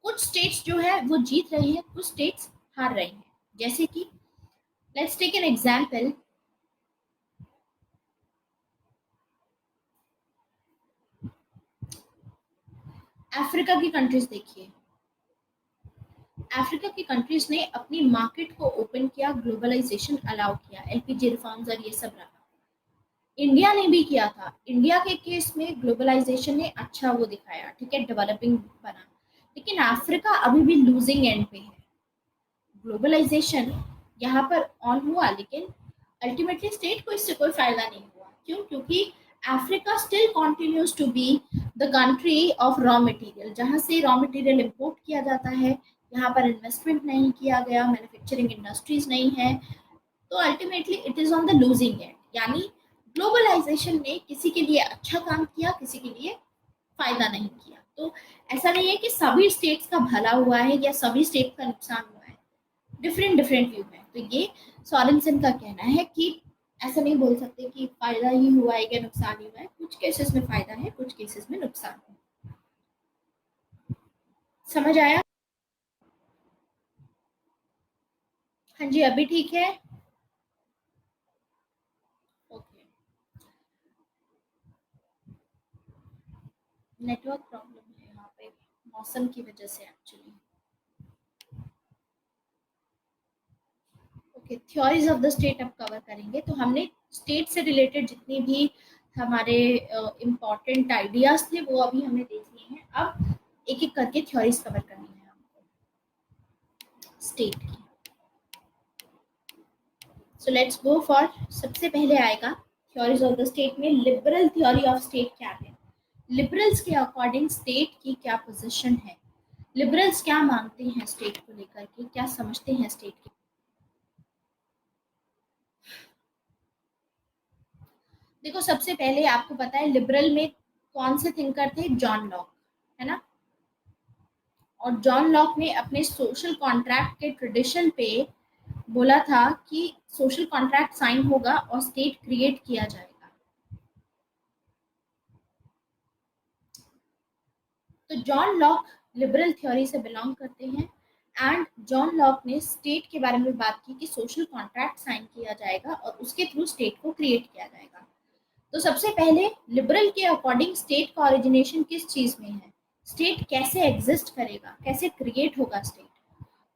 कुछ स्टेट्स जो है वो जीत रही है, कुछ स्टेट्स हार रही हैं। जैसे कि let's take an example, Africa की कंट्रीज देखिए। अफ्रीका की कंट्रीज ने अपनी मार्केट को ओपन किया, ग्लोबलाइजेशन अलाउ किया, एलपीजी रिफॉर्म्स और ये सब रहा। इंडिया ने भी किया था। इंडिया के केस में ग्लोबलाइजेशन ने अच्छा वो दिखाया, ठीक है, डेवलपिंग बना। लेकिन अफ्रीका अभी भी लूजिंग एंड पे है। ग्लोबलाइजेशन यहाँ पर ऑन हुआ, लेकिन अल्टीमेटली स्टेट को इससे कोई फायदा नहीं हुआ। क्यों? क्योंकि Africa still continues to be the country of raw material, जहाँ से रॉ मटेरियल इंपोर्ट किया जाता है। यहाँ पर इन्वेस्टमेंट नहीं किया गया, मैन्युफैक्चरिंग इंडस्ट्रीज नहीं है, तो ultimately it is on the losing and. यानी ग्लोबलाइजेशन ने किसी के लिए अच्छा काम किया, किसी के लिए फायदा नहीं किया। तो ऐसा नहीं है कि सभी स्टेट्स का भला हुआ है या सभी स्टेट का नुकसान हुआ है, डिफरेंट डिफरेंट व्यू है। तो ये सॉरेनसन का कहना है कि ऐसा नहीं बोल सकते कि फायदा ही हुआ है या नुकसान ही हुआ है, कुछ केसेस में फायदा है, कुछ केसेस में नुकसान है। समझ आया? हाँ जी, अभी ठीक है। ओके, नेटवर्क प्रॉब्लम है यहाँ पे, मौसम की वजह से actually. Okay, theories of the state अब कवर करेंगे। तो हमने स्टेट से रिलेटेड जितनी भी हमारे इम्पोर्टेंट आइडियाज थे वो अभी हमने देख लिए हैं। अब एक एक करके थ्योरीज कवर करनी है हमको स्टेट की। सो लेट्स गो फॉर, सबसे पहले आएगा थ्योरीज ऑफ द स्टेट में लिबरल थ्योरी ऑफ स्टेट क्या है। लिबरल्स के अकॉर्डिंग स्टेट की क्या पोजीशन है, लिबरल्स क्या मानते हैं स्टेट को लेकर के, क्या समझते हैं स्टेट की। देखो, सबसे पहले आपको पता है लिबरल में कौन से थिंकर थे, जॉन लॉक, है ना। और जॉन लॉक ने अपने सोशल कॉन्ट्रैक्ट के ट्रेडिशन पे बोला था कि सोशल कॉन्ट्रैक्ट साइन होगा और स्टेट क्रिएट किया जाएगा। तो जॉन लॉक लिबरल थ्योरी से बिलोंग करते हैं। एंड जॉन लॉक ने स्टेट के बारे में बात की कि सोशल कॉन्ट्रैक्ट साइन किया जाएगा और उसके थ्रू स्टेट को क्रिएट किया जाएगा। तो सबसे पहले लिबरल के अकॉर्डिंग स्टेट का ओरिजिनेशन किस चीज में है, स्टेट कैसे एग्जिस्ट करेगा, कैसे क्रिएट होगा स्टेट,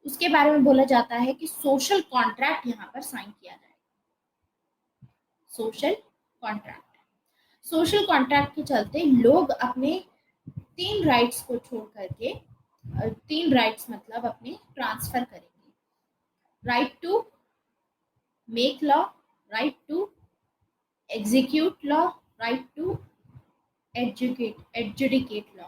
उसके बारे में बोला जाता है कि सोशल कॉन्ट्रैक्ट यहाँ पर साइन किया जाएगा। सोशल कॉन्ट्रैक्ट, सोशल कॉन्ट्रैक्ट के चलते लोग अपने तीन राइट्स को छोड़ करके, तीन राइट्स मतलब अपने ट्रांसफर करेंगे। Right to make law, right to execute law, right to adjudicate law.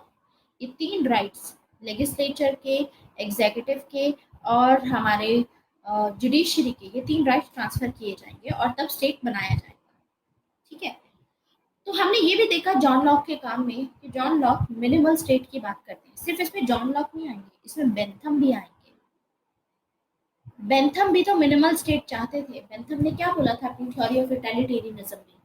ये तीन राइट्स लेजिस्लेचर के, एग्जीक्यूटिव के और हमारे जुडिशरी के, ये तीन राइट्स ट्रांसफर किए जाएंगे और तब स्टेट बनाया जाएगा। ठीक है। तो हमने ये भी देखा जॉन लॉक के काम में कि जॉन लॉक मिनिमल स्टेट की बात करते हैं। सिर्फ इसमें जॉन लॉक नहीं आएंगे, इसमें बेंथम भी आएंगे। बेंथम भी तो मिनिमल स्टेट चाहते थे। बेंथम ने क्या बोला था अपनी थ्योरी ऑफ टोटलिटेरियनिज्म में,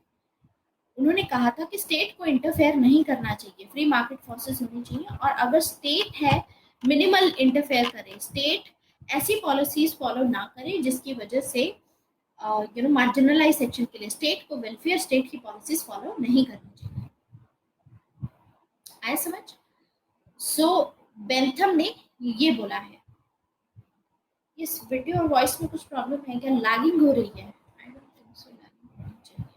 उन्होंने कहा था कि स्टेट को इंटरफेयर नहीं करना चाहिए, फ्री मार्केट फोर्सेस होनी चाहिए, और अगर स्टेट है मिनिमल इंटरफेयर करे, स्टेट ऐसी पॉलिसीज फॉलो ना करे जिसकी वजह से मार्जिनलाइज सेक्शन के लिए स्टेट को वेलफेयर स्टेट की पॉलिसीज फॉलो नहीं करनी चाहिए। आया समझ? सो बेंथम ने ये बोला है। इस वीडियो और वॉइस में कुछ प्रॉब्लम है क्या, लैगिंग हो रही है? I don't think so, lagging होनी चाहिए।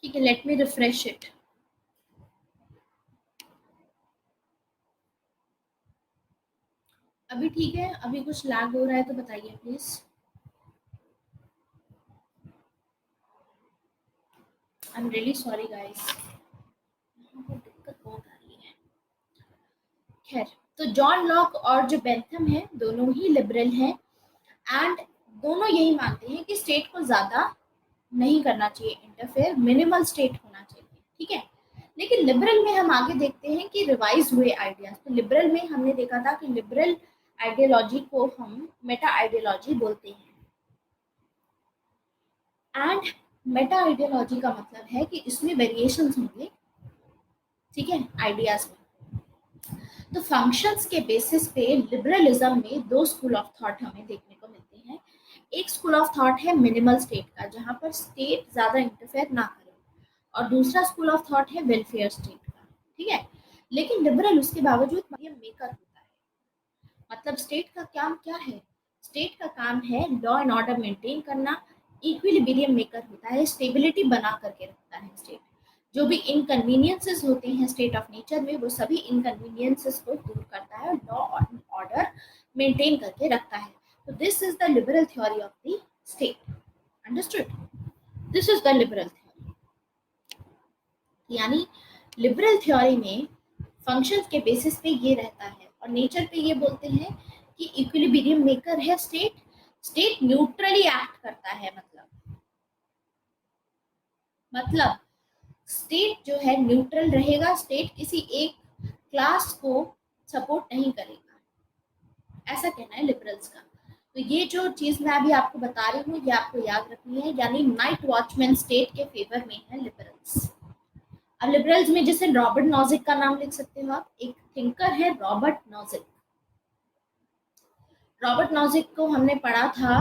ठीक है, लेट मी रिफ्रेश इट। अभी ठीक है? अभी कुछ लैग हो रहा है तो बताइए please. I am really sorry guys, दिक्कत बहुत आ रही है। खैर, तो जॉन लॉक और जो बेंथम है दोनों ही लिबरल हैं। एंड दोनों यही मानते हैं कि स्टेट को ज्यादा नहीं करना चाहिए इंटरफेयर, मिनिमल स्टेट होना चाहिए। ठीक है। लेकिन लिबरल में हम आगे देखते हैं कि रिवाइज हुए आइडियाज। तो लिबरल में हमने देखा था कि लिबरल आइडियोलॉजी को हम मेटा आइडियोलॉजी बोलते हैं। एंड मेटा आइडियोलॉजी का मतलब है कि इसमें वेरिएशंस होंगे, ठीक है, आइडियाज में। तो फंक्शंस के बेसिस पे लिबरलिज्म में दो स्कूल ऑफ थॉट हमें देखने को मिलते हैं। एक स्कूल ऑफ थॉट है मिनिमल स्टेट का, जहाँ पर स्टेट ज्यादा इंटरफेयर ना करे, और दूसरा स्कूल ऑफ थॉट है वेलफेयर स्टेट का, ठीक है। लेकिन लिबरल उसके बावजूद मेकर होता है। मतलब स्टेट का काम क्या है? स्टेट का काम है लॉ एंड ऑर्डर मेंटेन करना, इक्विलिब्रियम मेकर होता है, स्टेबिलिटी बना करके रखता है स्टेट। जो भी इनकन्वीनियंसेस होते हैं स्टेट ऑफ नेचर में, वो सभी इनकन्वीनियंसेस को दूर करता है और लॉ एंड ऑर्डर मेंटेन करके रखता है। तो this is the liberal theory of the state. Understood? This is the liberal theory. यानी लिबरल थ्योरी में फंक्शंस के बेसिस पे ये रहता है, और नेचर पे ये बोलते हैं कि इक्विलिब्रियम मेकर है स्टेट, स्टेट न्यूट्रली एक्ट करता है। मतलब स्टेट जो है न्यूट्रल रहेगा, स्टेट किसी एक क्लास को सपोर्ट नहीं करेगा, ऐसा कहना है लिबरल्स का। तो ये जो चीज मैं अभी आपको बता रही हूँ ये आपको याद रखनी है। यानी नाइट वॉचमैन स्टेट के फेवर में है लिबरल्स। अब लिबरल्स में जैसे रॉबर्ट नॉजिक का नाम लिख सकते हो आप, एक थिंकर है रॉबर्ट नॉजिक। रॉबर्ट नॉजिक को हमने पढ़ा था,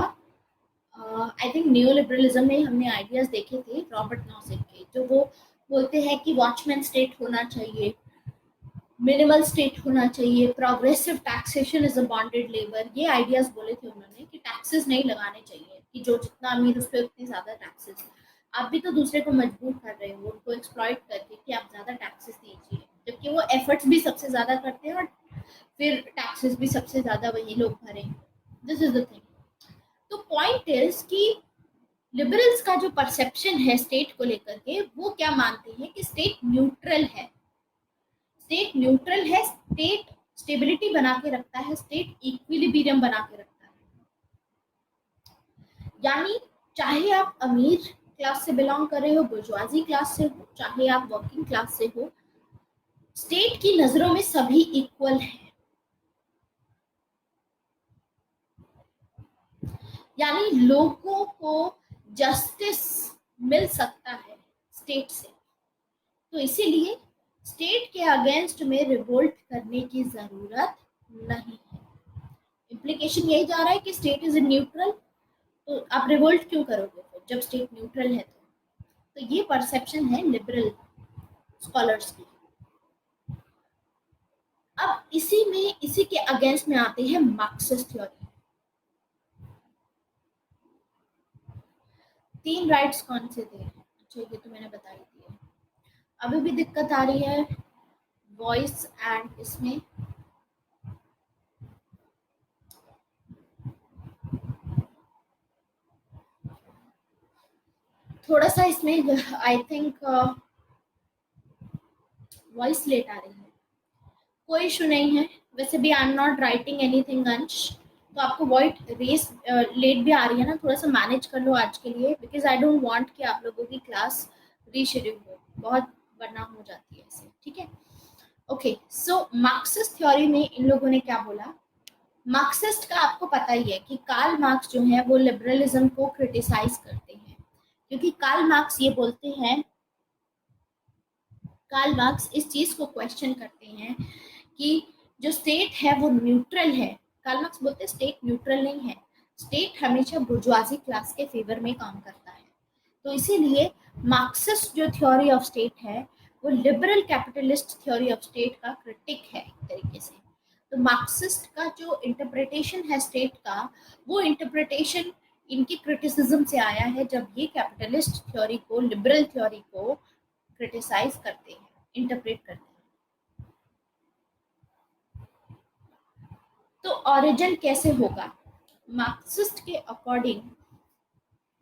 आई थिंक न्यू लिबरलिज्म में हमने आइडियाज देखे थे रॉबर्ट नॉजिक के, जो वो बोलते हैं कि वॉचमैन स्टेट होना चाहिए, मिनिमल स्टेट होना चाहिए, progressive taxation is a bonded labour. ये आइडियाज बोले थे उन्होंने कि टैक्सेस नहीं लगाने चाहिए, कि जो जितना अमीर उस पर उतनी ज्यादा टैक्सेस। आप भी तो दूसरे को मजबूर कर रहे हो उनको एक्सप्लॉइट करके कि आप ज्यादा टैक्सेस दीजिए, जबकि वो एफर्ट्स भी सबसे ज्यादा करते हैं और फिर टैक्सेस भी सबसे ज्यादा वही लोग भरें। This is the thing. तो पॉइंट इज कि लिबरल्स का जो परसेप्शन है स्टेट को लेकर के, वो क्या मानते हैं कि स्टेट न्यूट्रल है। स्टेट न्यूट्रल है, स्टेट स्टेबिलिटी बना के रखता है, स्टेट इक्विलिब्रियम बना के रखता है। यानी चाहे आप अमीर क्लास से बिलोंग कर रहे हो, बुर्जुआजी क्लास से हो, चाहे आप वर्किंग क्लास से हो, स्टेट की नजरों में सभी इक्वल हैं। यानी लोगों को जस्टिस मिल सकता है स्टेट से। तो इसीलिए स्टेट के अगेंस्ट में रिवोल्ट करने की जरूरत नहीं है। इम्प्लीकेशन यही जा रहा है कि स्टेट इज न्यूट्रल, तो आप रिवोल्ट क्यों करोगे फिर जब स्टेट न्यूट्रल है? तो ये परसेप्शन है लिबरल स्कॉलर्स की। अब इसी के अगेंस्ट में आते हैं मार्क्सिस्ट थ्योरी। तीन राइट्स कौन से थे? अच्छा ये तो मैंने बता ही दिया। अभी भी दिक्कत आ रही है वॉइस एंड इसमें? थोड़ा सा इसमें आई थिंक वॉइस लेट आ रही है। कोई इशू नहीं है, वैसे भी I am not writing anything अंश, तो आपको वॉइस रेस लेट भी आ रही है ना, थोड़ा सा मैनेज कर लो आज के लिए, बिकॉज आई डोंट वांट कि आप लोगों की क्लास रीशेड्यूल हो, बहुत वरना हो जाती है ऐसे, ठीक है। ओके, सो मार्क्सिस्ट थ्योरी में इन लोगों ने क्या बोला? मार्क्सिस्ट का आपको पता ही है कि कार्ल मार्क्स जो है वो लिबरलिज्म को क्रिटिसाइज करते हैं, क्योंकि कार्ल मार्क्स ये बोलते हैं, कार्ल मार्क्स इस चीज को क्वेश्चन करते हैं कि जो स्टेट है वो न्यूट्रल है। कार्ल मार्क्स बोलते हैं स्टेट न्यूट्रल नहीं है, स्टेट हमेशा बुर्जुआजी क्लास के फेवर में काम करता है। तो इसीलिए मार्क्सिस्ट जो थ्योरी ऑफ स्टेट है वो liberal capitalist theory of state का क्रिटिक है एक तरीके से। तो मार्क्सिस्ट का जो इंटरप्रिटेशन है स्टेट का, वो इंटरप्रिटेशन इनकी क्रिटिसिज्म से आया है, जब ये कैपिटलिस्ट थ्योरी को, लिबरल थ्योरी को क्रिटिसाइज करते हैं, इंटरप्रेट करते हैं। तो ओरिजिन कैसे होगा? मार्क्सिस्ट के अकॉर्डिंग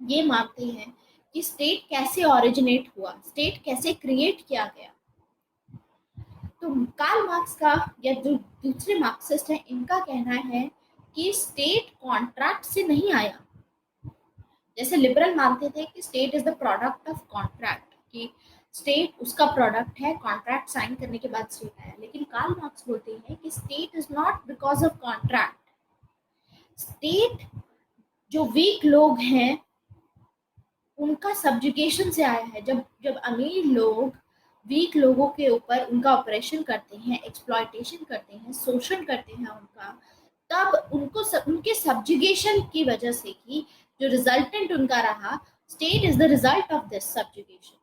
ये मानते हैं कि स्टेट कैसे ओरिजिनेट हुआ, स्टेट कैसे क्रिएट किया गया। तो कार्ल मार्क्स का या जो दूसरे मार्क्सिस्ट हैं इनका कहना है कि स्टेट कॉन्ट्रैक्ट से नहीं आया। जैसे लिबरल मानते थे कि state is the product of contract, कि स्टेट उसका प्रोडक्ट है, कॉन्ट्रैक्ट साइन करने के बाद स्टेट आया। लेकिन कार्ल मार्क्स बोलते हैं कि state is not because of contract. State जो वीक लोग हैं उनका सब्जुगेशन से आया है। जब जब अमीर लोग वीक लोगों के ऊपर उनका ऑपरेशन करते हैं, एक्सप्लॉयटेशन करते हैं, शोषण करते हैं उनका, तब उनको उनके सब्जुगेशन की वजह से ही जो रिजल्टेंट उनका रहा, state is the result of this subjugation,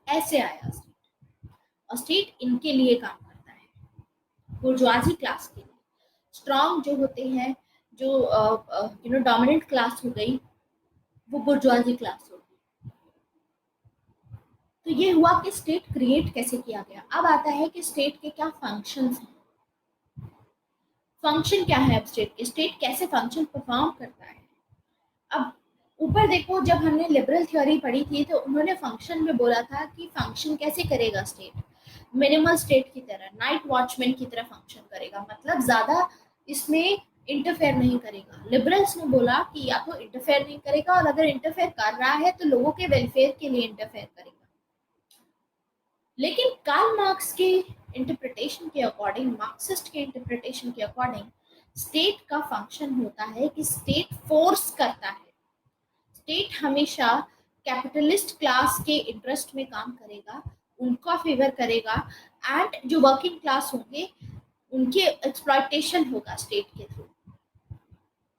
ऐसे आया स्टेट। और स्टेट इनके लिए काम करता है, बुर्जुआजी क्लास के लिए। स्ट्रॉन्ग जो होते हैं, जो डोमिनेंट क्लास हो गई, वो बुर्जुआजी क्लास होगी। तो ये हुआ कि स्टेट क्रिएट कैसे किया गया। अब आता है कि स्टेट के क्या फंक्शंस हैं। फंक्शन क्या है अब स्टेट के, स्टेट कैसे फंक्शन परफॉर्म करता है। अब ऊपर देखो, जब हमने लिबरल थ्योरी पढ़ी थी तो उन्होंने फंक्शन में बोला था कि फंक्शन कैसे करेगा स्टेट, मिनिमल स्टेट की तरह, नाइट वॉचमैन की तरह फंक्शन करेगा, मतलब ज्यादा इसमें इंटरफेयर नहीं करेगा। लिबरल्स ने बोला कि या तो इंटरफेयर नहीं करेगा, और अगर इंटरफेयर कर रहा है तो लोगों के वेलफेयर के लिए इंटरफेयर करेगा। लेकिन कार्ल मार्क्स के इंटरप्रिटेशन के अकॉर्डिंग, मार्क्सिस्ट के इंटरप्रिटेशन के अकॉर्डिंग, स्टेट का फंक्शन होता है कि स्टेट फोर्स करता है। स्टेट हमेशा कैपिटलिस्ट क्लास के इंटरेस्ट में काम करेगा, उनका फेवर करेगा, एंड जो वर्किंग क्लास होंगे उनके एक्सप्लॉयटेशन होगा स्टेट के थ्रू।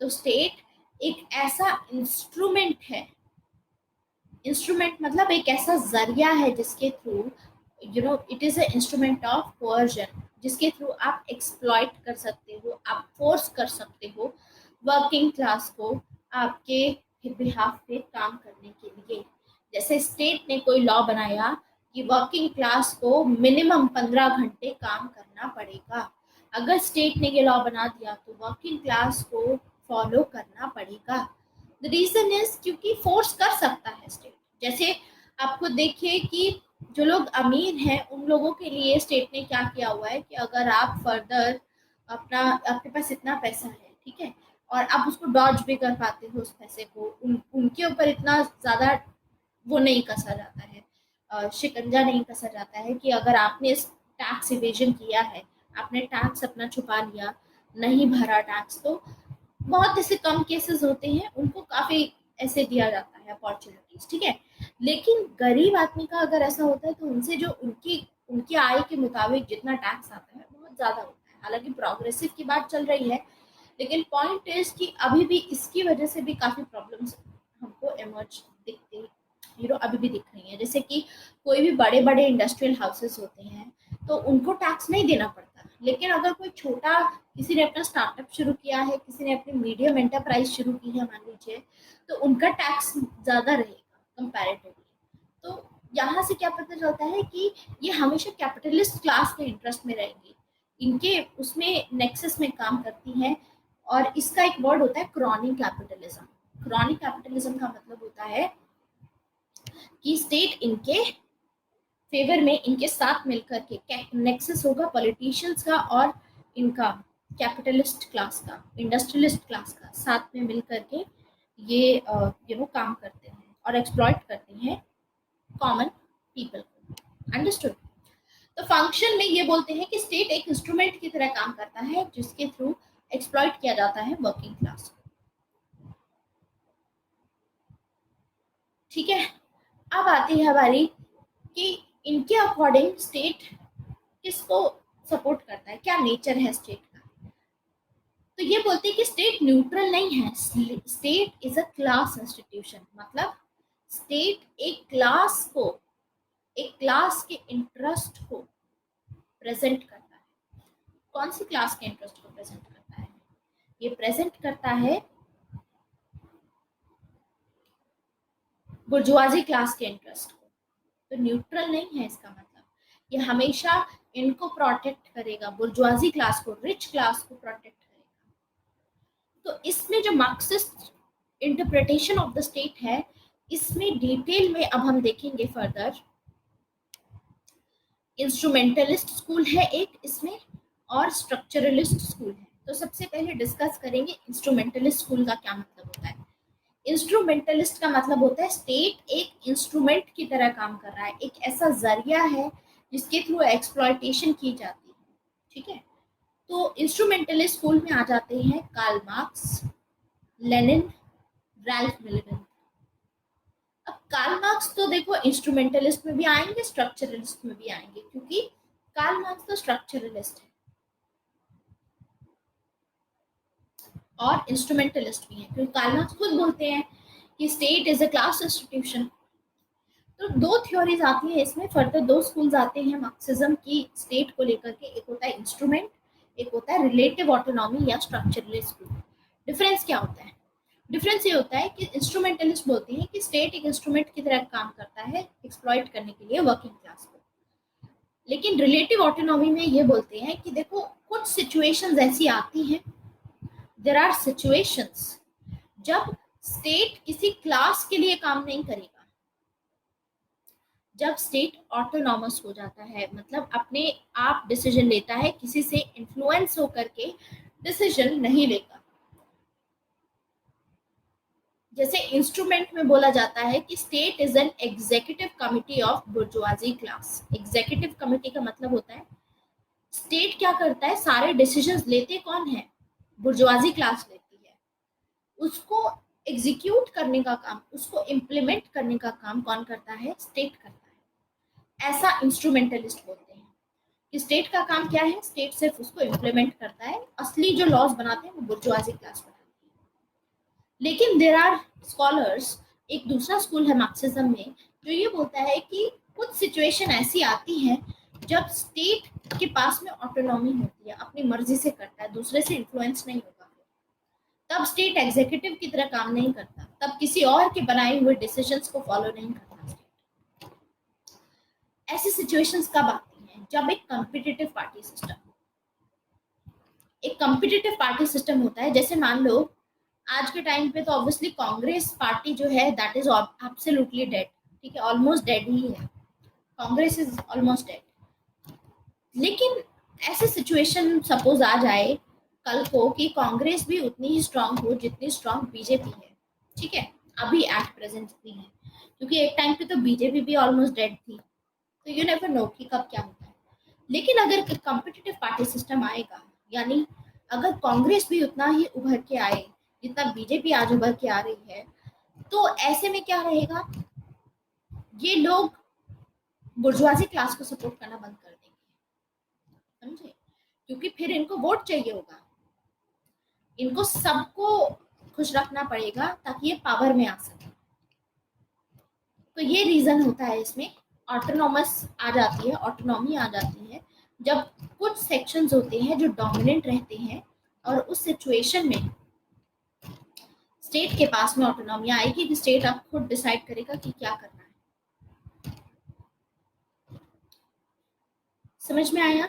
तो स्टेट एक ऐसा इंस्ट्रूमेंट है, इंस्ट्रूमेंट मतलब एक ऐसा जरिया है जिसके through it is a instrument of coercion, जिसके थ्रू आप एक्सप्लॉइट कर सकते हो, आप फोर्स कर सकते हो वर्किंग क्लास को आपके बिहाफ पे काम करने के लिए। जैसे स्टेट ने कोई लॉ बनाया कि वर्किंग क्लास को मिनिमम 15 घंटे काम करना पड़ेगा। अगर स्टेट ने ये लॉ बना दिया तो वर्किंग क्लास को फॉलो करना पड़ेगा। द रीजन इज क्योंकि फोर्स कर सकता है स्टेट। जैसे आपको देखिए कि जो लोग अमीर हैं उन लोगों के लिए स्टेट ने क्या किया हुआ है कि अगर आप फर्दर अपना, आपके पास इतना पैसा है, ठीक है, और आप उसको डॉज भी कर पाते हो उस पैसे को, उनके ऊपर इतना ज्यादा वो नहीं कसा जाता है, शिकंजा नहीं कसा जाता है कि अगर आपने इस टैक्स इवेजन किया है, आपने टैक्स अपना छुपा लिया, नहीं भरा टैक्स, तो बहुत ऐसे कम केसेस होते हैं, उनको काफी ऐसे दिया जाता है अपॉर्चुनिटीज, ठीक है। लेकिन गरीब आदमी का अगर ऐसा होता है तो उनसे जो उनकी उनकी आय के मुताबिक जितना टैक्स आता है बहुत ज्यादा होता है। हालांकि प्रोग्रेसिव की बात चल रही है, लेकिन पॉइंट इज कि अभी भी इसकी वजह से भी काफी प्रॉब्लम्स हमको इमर्ज दिखते अभी भी दिख रही है। जैसे कि कोई भी बड़े बड़े इंडस्ट्रियल हाउसेस होते हैं तो उनको टैक्स नहीं देना पड़ता, लेकिन अगर कोई छोटा, किसी ने अपना स्टार्टअप शुरू किया है, किसी ने अपनी मीडियम एंटरप्राइज शुरू की है मान लीजिए, तो उनका टैक्स ज्यादा रहेगा कंपैरेटिवली। तो यहाँ से क्या पता चलता है कि ये हमेशा कैपिटलिस्ट क्लास के इंटरेस्ट में रहेंगी, इनके उसमें नेक्सस में काम करती हैं। और इसका एक वर्ड होता है क्रॉनिक कैपिटलिज्म। क्रॉनिक कैपिटलिज्म का मतलब होता है कि स्टेट इनके फेवर में, इनके साथ मिलकर के नेक्सस होगा पॉलिटिशियंस का और इनका कैपिटलिस्ट क्लास का, इंडस्ट्रियलिस्ट क्लास का, साथ में मिलकर के ये काम करते हैं और एक्सप्लॉइट करते हैं कॉमन पीपल को। अंडरस्टूड। तो फंक्शन में ये बोलते हैं कि स्टेट एक इंस्ट्रूमेंट की तरह काम करता है जिसके थ्रू एक्सप्लॉइट किया जाता है वर्किंग क्लास को, ठीक है। अब आती है हमारी कि इनके अकॉर्डिंग स्टेट किसको सपोर्ट करता है, क्या नेचर है स्टेट का। तो ये बोलते हैं कि स्टेट न्यूट्रल नहीं है, state is a class institution, मतलब स्टेट एक क्लास को, एक क्लास के इंटरेस्ट को प्रेजेंट करता है। कौन सी क्लास के इंटरेस्ट को प्रेजेंट करता है? ये प्रेजेंट करता है बुर्जुआजी क्लास के इंटरेस्ट को। तो न्यूट्रल नहीं है इसका मतलब, ये हमेशा इनको प्रोटेक्ट करेगा, बुर्जुआजी क्लास को, रिच क्लास को प्रोटेक्ट करेगा। तो इसमें जो Marxist interpretation of the state है, इसमें डिटेल में अब हम देखेंगे फर्दर। इंस्ट्रूमेंटलिस्ट स्कूल है एक इसमें, और स्ट्रक्चरलिस्ट स्कूल है। तो सबसे पहले डिस्कस करेंगे इंस्ट्रूमेंटलिस्ट स्कूल का क्या मतलब होता है। इंस्ट्रूमेंटलिस्ट का मतलब होता है स्टेट एक इंस्ट्रूमेंट की तरह काम कर रहा है, एक ऐसा जरिया है जिसके थ्रू एक्सप्लॉयटेशन की जाती है, ठीक है। तो इंस्ट्रूमेंटलिस्ट स्कूल में आ जाते हैं कार्ल मार्क्स, लेनिन, रैल्फ मिलिटन। अब कार्ल मार्क्स तो देखो इंस्ट्रूमेंटलिस्ट में भी आएंगे, स्ट्रक्चरलिस्ट में भी आएंगे, क्योंकि कार्ल मार्क्स तो स्ट्रक्चरलिस्ट है। और इंस्ट्रूमेंटलिस्ट भी हैं, क्योंकि कार्ल मार्क्स खुद बोलते हैं कि state is a class institution. तो दो थ्योरीज आती है इसमें, फर्दर दो स्कूल्स आते हैं मार्क्सिज्म की स्टेट को लेकर के, एक होता है इंस्ट्रूमेंट, एक होता है रिलेटिव ऑटोनॉमी या स्ट्रक्चरलिस्ट स्कूल। डिफरेंस क्या होता है? डिफरेंस ये होता है कि इंस्ट्रूमेंटलिस्ट बोलते हैं कि स्टेट एक इंस्ट्रूमेंट की तरह काम करता है एक्सप्लॉइट करने के लिए वर्किंग क्लास को, लेकिन रिलेटिव ऑटोनॉमी में ये बोलते हैं कि देखो कुछ सिचुएशंस ऐसी आती हैं, देयर आर सिचुएशंस जब स्टेट किसी क्लास के लिए काम नहीं करेगा, जब स्टेट ऑटोनॉमस हो जाता है, मतलब अपने आप डिसीजन लेता है, किसी से इन्फ्लुएंस होकर के डिसीजन नहीं लेगा। जैसे इंस्ट्रूमेंट में बोला जाता है कि state is an executive committee of bourgeoisie class. Executive committee का मतलब होता है स्टेट क्या करता है, सारे डिसीजंस लेते कौन है, बुर्जुआजी क्लास लेती है, उसको एग्जीक्यूट करने का काम, उसको इम्प्लीमेंट करने का काम कौन करता है, स्टेट करता है। ऐसा इंस्ट्रूमेंटलिस्ट बोलते हैं कि स्टेट का काम क्या है, स्टेट सिर्फ उसको इम्प्लीमेंट करता है, असली जो लॉज बनाते हैं वो बुर्जुआजी क्लास बनाती है। लेकिन देर आर स्कॉलर्स, एक दूसरा स्कूल है मार्क्सिज्म में जो ये बोलता है कि कुछ सिचुएशन ऐसी आती हैं जब स्टेट के पास में ऑटोनॉमी होती है, अपनी मर्जी से करता है, दूसरे से इन्फ्लुएंस नहीं होगा, तब स्टेट एग्जीक्यूटिव की तरह काम नहीं करता, तब किसी और के बनाए हुए डिसीजंस को फॉलो नहीं करता स्टेट। ऐसी सिचुएशंस कब आती हैं, जब एक कॉम्पिटिटिव पार्टी सिस्टम, एक कॉम्पिटिटिव पार्टी सिस्टम होता है। जैसे मान लो आज के टाइम पे तो ऑब्वियसली कांग्रेस पार्टी जो है दैट इज एब्सोल्युटली डेड, ठीक है, ऑलमोस्ट डेड ही है, कांग्रेस इज ऑलमोस्ट डेड। लेकिन ऐसी सिचुएशन सपोज आ जाए कल को कि कांग्रेस भी उतनी ही स्ट्रांग हो जितनी स्ट्रांग बीजेपी है, ठीक है, अभी एट प्रेजेंट भी है, क्योंकि एक टाइम पे तो बीजेपी भी ऑलमोस्ट डेड थी, तो यू नेवर नो कि कब क्या होता है। लेकिन अगर कॉम्पिटिटिव पार्टी सिस्टम आएगा, यानी अगर कांग्रेस भी उतना ही उभर के आए जितना बीजेपी आज उभर के आ रही है, तो ऐसे में क्या रहेगा, ये लोग बुर्जुआजी क्लास को सपोर्ट करना बंद कर देंगे, समझे, क्योंकि फिर इनको वोट चाहिए होगा, इनको सबको खुश रखना पड़ेगा ताकि ये पावर में आ सके। तो ये रीजन होता है इसमें, ऑटोनॉमस आ जाती है, ऑटोनॉमी आ जाती है जब कुछ सेक्शंस होते हैं जो डोमिनेंट रहते हैं, और उस सिचुएशन में स्टेट के पास में ऑटोनॉमी आएगी कि स्टेट अब खुद डिसाइड करेगा कि क्या करना है। समझ में आया?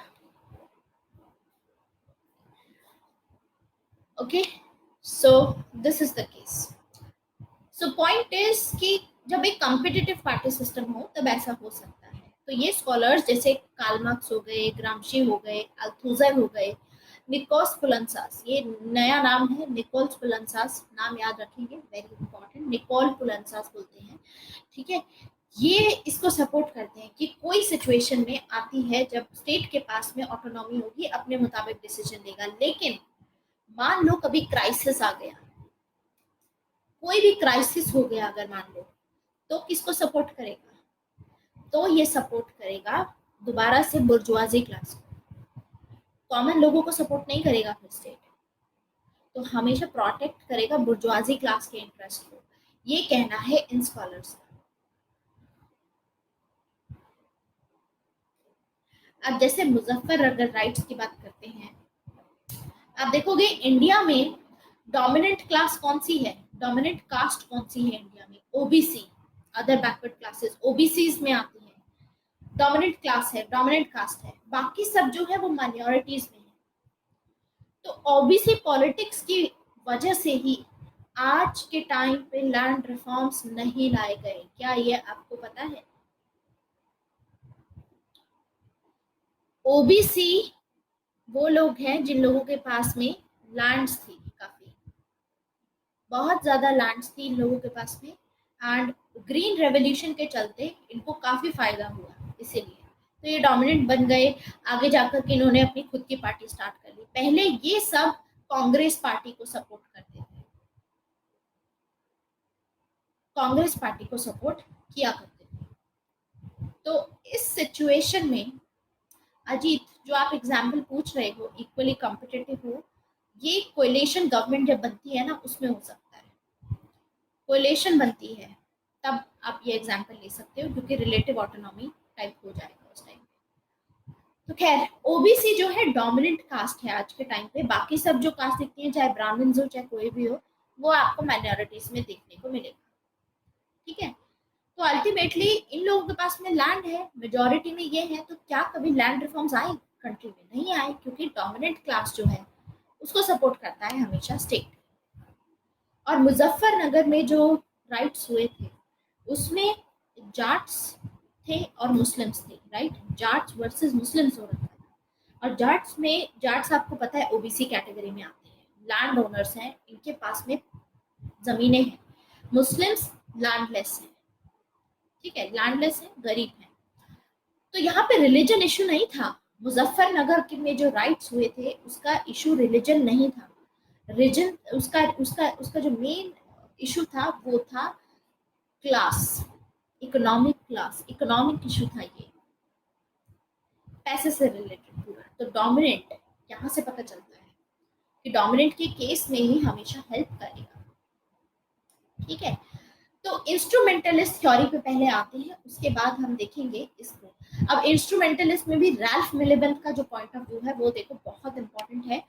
Okay, so this is the case. So point is कि जब एक कॉम्पिटिटिव पार्टी सिस्टम हो तब ऐसा हो सकता है। तो ये स्कॉलर्स जैसे कार्ल मार्क्स हो गए, ग्रामशी हो गए, अल्थुजर हो गए, निकोस पुलंसास, ये नया नाम है, निकोल्स पुलंसास, नाम याद रखेंगे, वेरी इंपॉर्टेंट, निकोल पुलंसास बोलते हैं, ठीक है। ये इसको सपोर्ट करते हैं कि कोई सिचुएशन में आती है जब स्टेट के पास में ऑटोनॉमी होगी, अपने मुताबिक डिसीजन लेगा, लेकिन मान लो कभी क्राइसिस आ गया, कोई भी क्राइसिस हो गया अगर मान लो, तो किसको सपोर्ट करेगा, तो ये सपोर्ट करेगा दोबारा से बुर्जुआजी क्लास को, कॉमन लोगों को सपोर्ट नहीं करेगा फिर स्टेट, तो हमेशा प्रोटेक्ट करेगा बुर्जुआजी क्लास के इंटरेस्ट को। ये कहना है इन स्कॉलर्स का। अब जैसे मुजफ्फर अगर राइट्स की बात करते हैं, आप देखोगे इंडिया में डोमिनेंट क्लास कौन सी है, डोमिनेंट कास्ट कौन सी है इंडिया में, OBC, other backward classes OBCs में आती है, डोमिनेंट क्लास है, डोमिनेंट कास्ट है, बाकी सब जो है वो माइनॉरिटीज में है। तो ओबीसी पॉलिटिक्स की वजह से ही आज के टाइम पे लैंड रिफॉर्म्स नहीं लाए गए, क्या ये आपको पता है? ओबीसी वो लोग हैं जिन लोगों के पास में लैंड्स थी, काफी बहुत ज्यादा लैंड्स थी इन लोगों के पास में, एंड ग्रीन रेवोल्यूशन के चलते इनको काफी फायदा हुआ, इसीलिए तो ये डोमिनेंट बन गए। आगे जाकर के इन्होंने अपनी खुद की पार्टी स्टार्ट कर ली, पहले ये सब कांग्रेस पार्टी को सपोर्ट करते थे, कांग्रेस पार्टी को सपोर्ट किया करते थे। तो इस सिचुएशन में अजीत, जो आप एग्जाम्पल पूछ रहे हो, इक्वली कॉम्पिटिटिव हो, ये कोएलिशन गवर्नमेंट जब बनती है ना, उसमें हो सकता है। कोएलिशन बनती है तब आप ये एग्जांपल ले सकते हो, क्योंकि रिलेटिव ऑटोनॉमी टाइप हो जाएगा उस टाइम। तो खैर, ओबीसी जो है डोमिनेंट कास्ट है आज के टाइम पे। बाकी सब जो कास्ट दिखती है, चाहे ब्राह्मण्स हो चाहे कोई भी हो, वो आपको माइनॉरिटीज में देखने को मिलेगा। ठीक है, तो अल्टीमेटली इन लोगों के पास में लैंड है, मेजोरिटी में ये है, तो क्या कभी लैंड रिफॉर्म्स आए कंट्री में? नहीं आए, क्योंकि डोमिनेंट क्लास जो है उसको सपोर्ट करता है हमेशा स्टेट। और मुजफ्फरनगर में जो राइट्स हुए थे, उसमें जाट्स थे और मुस्लिम्स थे, राइट? जाट्स वर्सेस मुस्लिम्स हो रहा था। और जाट्स आपको पता है ओबीसी कैटेगरी में आते हैं, लैंड ओनर्स हैं, इनके पास में जमीनें हैं। मुस्लिम्स लैंडलेस हैं, ठीक है, लैंडलेस है, गरीब है। तो यहाँ पे रिलीजन इशू नहीं था। मुजफ्फरनगर के में जो राइट्स हुए थे, उसका इशू रिलीजन नहीं था। रिलीजन उसका उसका उसका जो मेन इशू था वो था class, economic class, economic issue था ये, पैसे से रिलेटेड पूरा। तो डोमिनेंट यहाँ से पता चलता है कि डोमिनेंट के केस में ही हमेशा हेल्प करेगा। ठीक है, तो इंस्ट्रूमेंटलिस्ट थ्योरी पे पहले आते हैं, उसके बाद हम देखेंगे इसको। अब इंस्ट्रूमेंटलिस्ट में भी रैल्फ मिलिबेंट का जो पॉइंट ऑफ व्यू है वो देखो बहुत इंपॉर्टेंट है।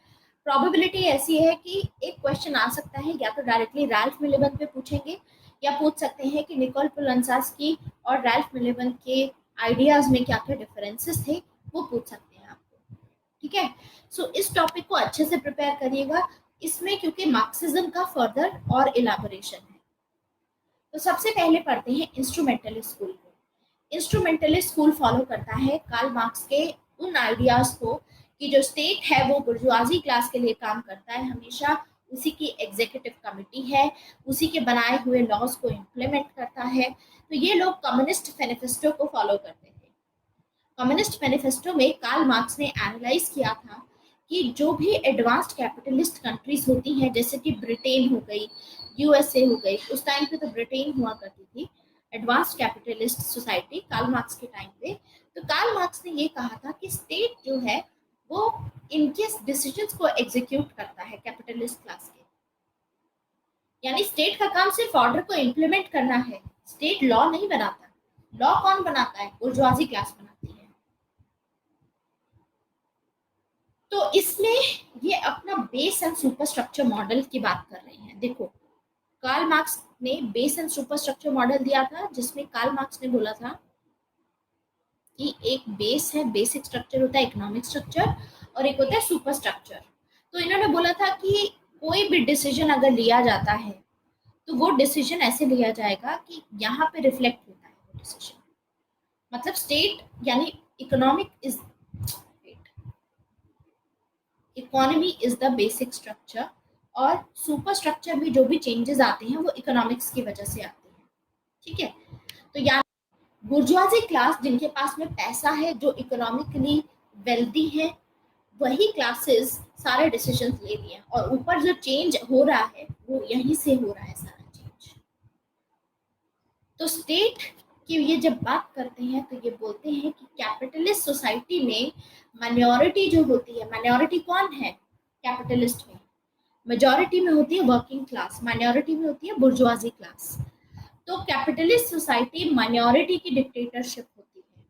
प्रोबेबिलिटी ऐसी है कि एक क्वेश्चन आ सकता है, या तो डायरेक्टली रैल्फ मिलिबेंट पे पूछेंगे, या पूछ सकते हैं कि निकोल पोलांस्की और रैल्फ मिलिबेंट के आइडियाज में क्या क्या डिफरेंसेस थे, वो पूछ सकते हैं आपको। ठीक है, सो इस टॉपिक को अच्छे से प्रिपेयर करिएगा इसमें, क्योंकि मार्क्सिज्म का फर्दर और इलाबोरेशन है। तो सबसे पहले पढ़ते हैं इंस्ट्रूमेंटलिस्ट स्कूल को। इंस्ट्रूमेंटलिस्ट स्कूल फॉलो करता है कार्ल मार्क्स के उन आइडियाज को कि जो स्टेट है वो बुर्जुआजी क्लास के लिए काम करता है हमेशा, उसी की एग्जीक्यूटिव कमिटी है, उसी के बनाए हुए लॉज को इम्प्लीमेंट करता है। तो ये लोग कम्युनिस्ट मैनिफेस्टो को फॉलो करते थे। कम्युनिस्ट मैनिफेस्टो में कार्ल मार्क्स ने एनालाइज किया था कि जो भी एडवांस्ड कैपिटलिस्ट कंट्रीज होती हैं, जैसे कि ब्रिटेन हो गई, यूएसए हो गई, उस टाइम पे तो ब्रिटेन हुआ करती थी advanced capitalist society Karl Marx के टाइम पे। तो कार्ल मार्क्स ने ये कहा था कि स्टेट जो है वो इनके डिसीजंस को एग्जीक्यूट करता है कैपिटलिस्ट क्लास के, यानी स्टेट का काम सिर्फ ऑर्डर को इम्प्लीमेंट करना है, स्टेट लॉ नहीं बनाता। लॉ कौन बनाता है? बुर्जुआजी क्लास बनाती है। तो इसमें ये अपना बेस एंड सुपरस्ट्रक्चर मॉडल की बात कर रहे हैं। देखो, कार्ल मार्क्स ने बेस एंड सुपरस्ट्रक्चर मॉडल दिया था, जिसमें कार्ल मार्क्स ने बोला था कि एक बेस है, बेसिक स्ट्रक्चर होता है इकोनॉमिक स्ट्रक्चर, और एक होता है सुपर स्ट्रक्चर। तो इन्होंने बोला था कि कोई भी डिसीजन अगर लिया जाता है तो वो डिसीजन ऐसे लिया जाएगा कि यहाँ पे रिफ्लेक्ट होता है वो डिसीजन। मतलब स्टेट यानी economic is economy is the basic structure, और सुपर स्ट्रक्चर में जो भी चेंजेस आते हैं वो इकोनॉमिक्स की वजह से आते हैं। ठीक है, तो यहाँ बुर्जुआजी क्लास जिनके पास में पैसा है, जो इकोनॉमिकली वेल्दी है, वही क्लासेस सारे डिसीजंस ले लिए, और ऊपर जो चेंज हो रहा है वो यहीं से हो रहा है सारा चेंज। तो स्टेट की ये जब बात करते हैं तो ये बोलते हैं कि कैपिटलिस्ट सोसाइटी में माइनॉरिटी जो होती है, माइनॉरिटी कौन है कैपिटलिस्ट में? मेजॉरिटी में होती है वर्किंग क्लास, माइनॉरिटी में होती है बुर्जुआजी क्लास। तो कैपिटलिस्ट सोसाइटी माइनॉरिटी की डिक्टेटरशिप होती है,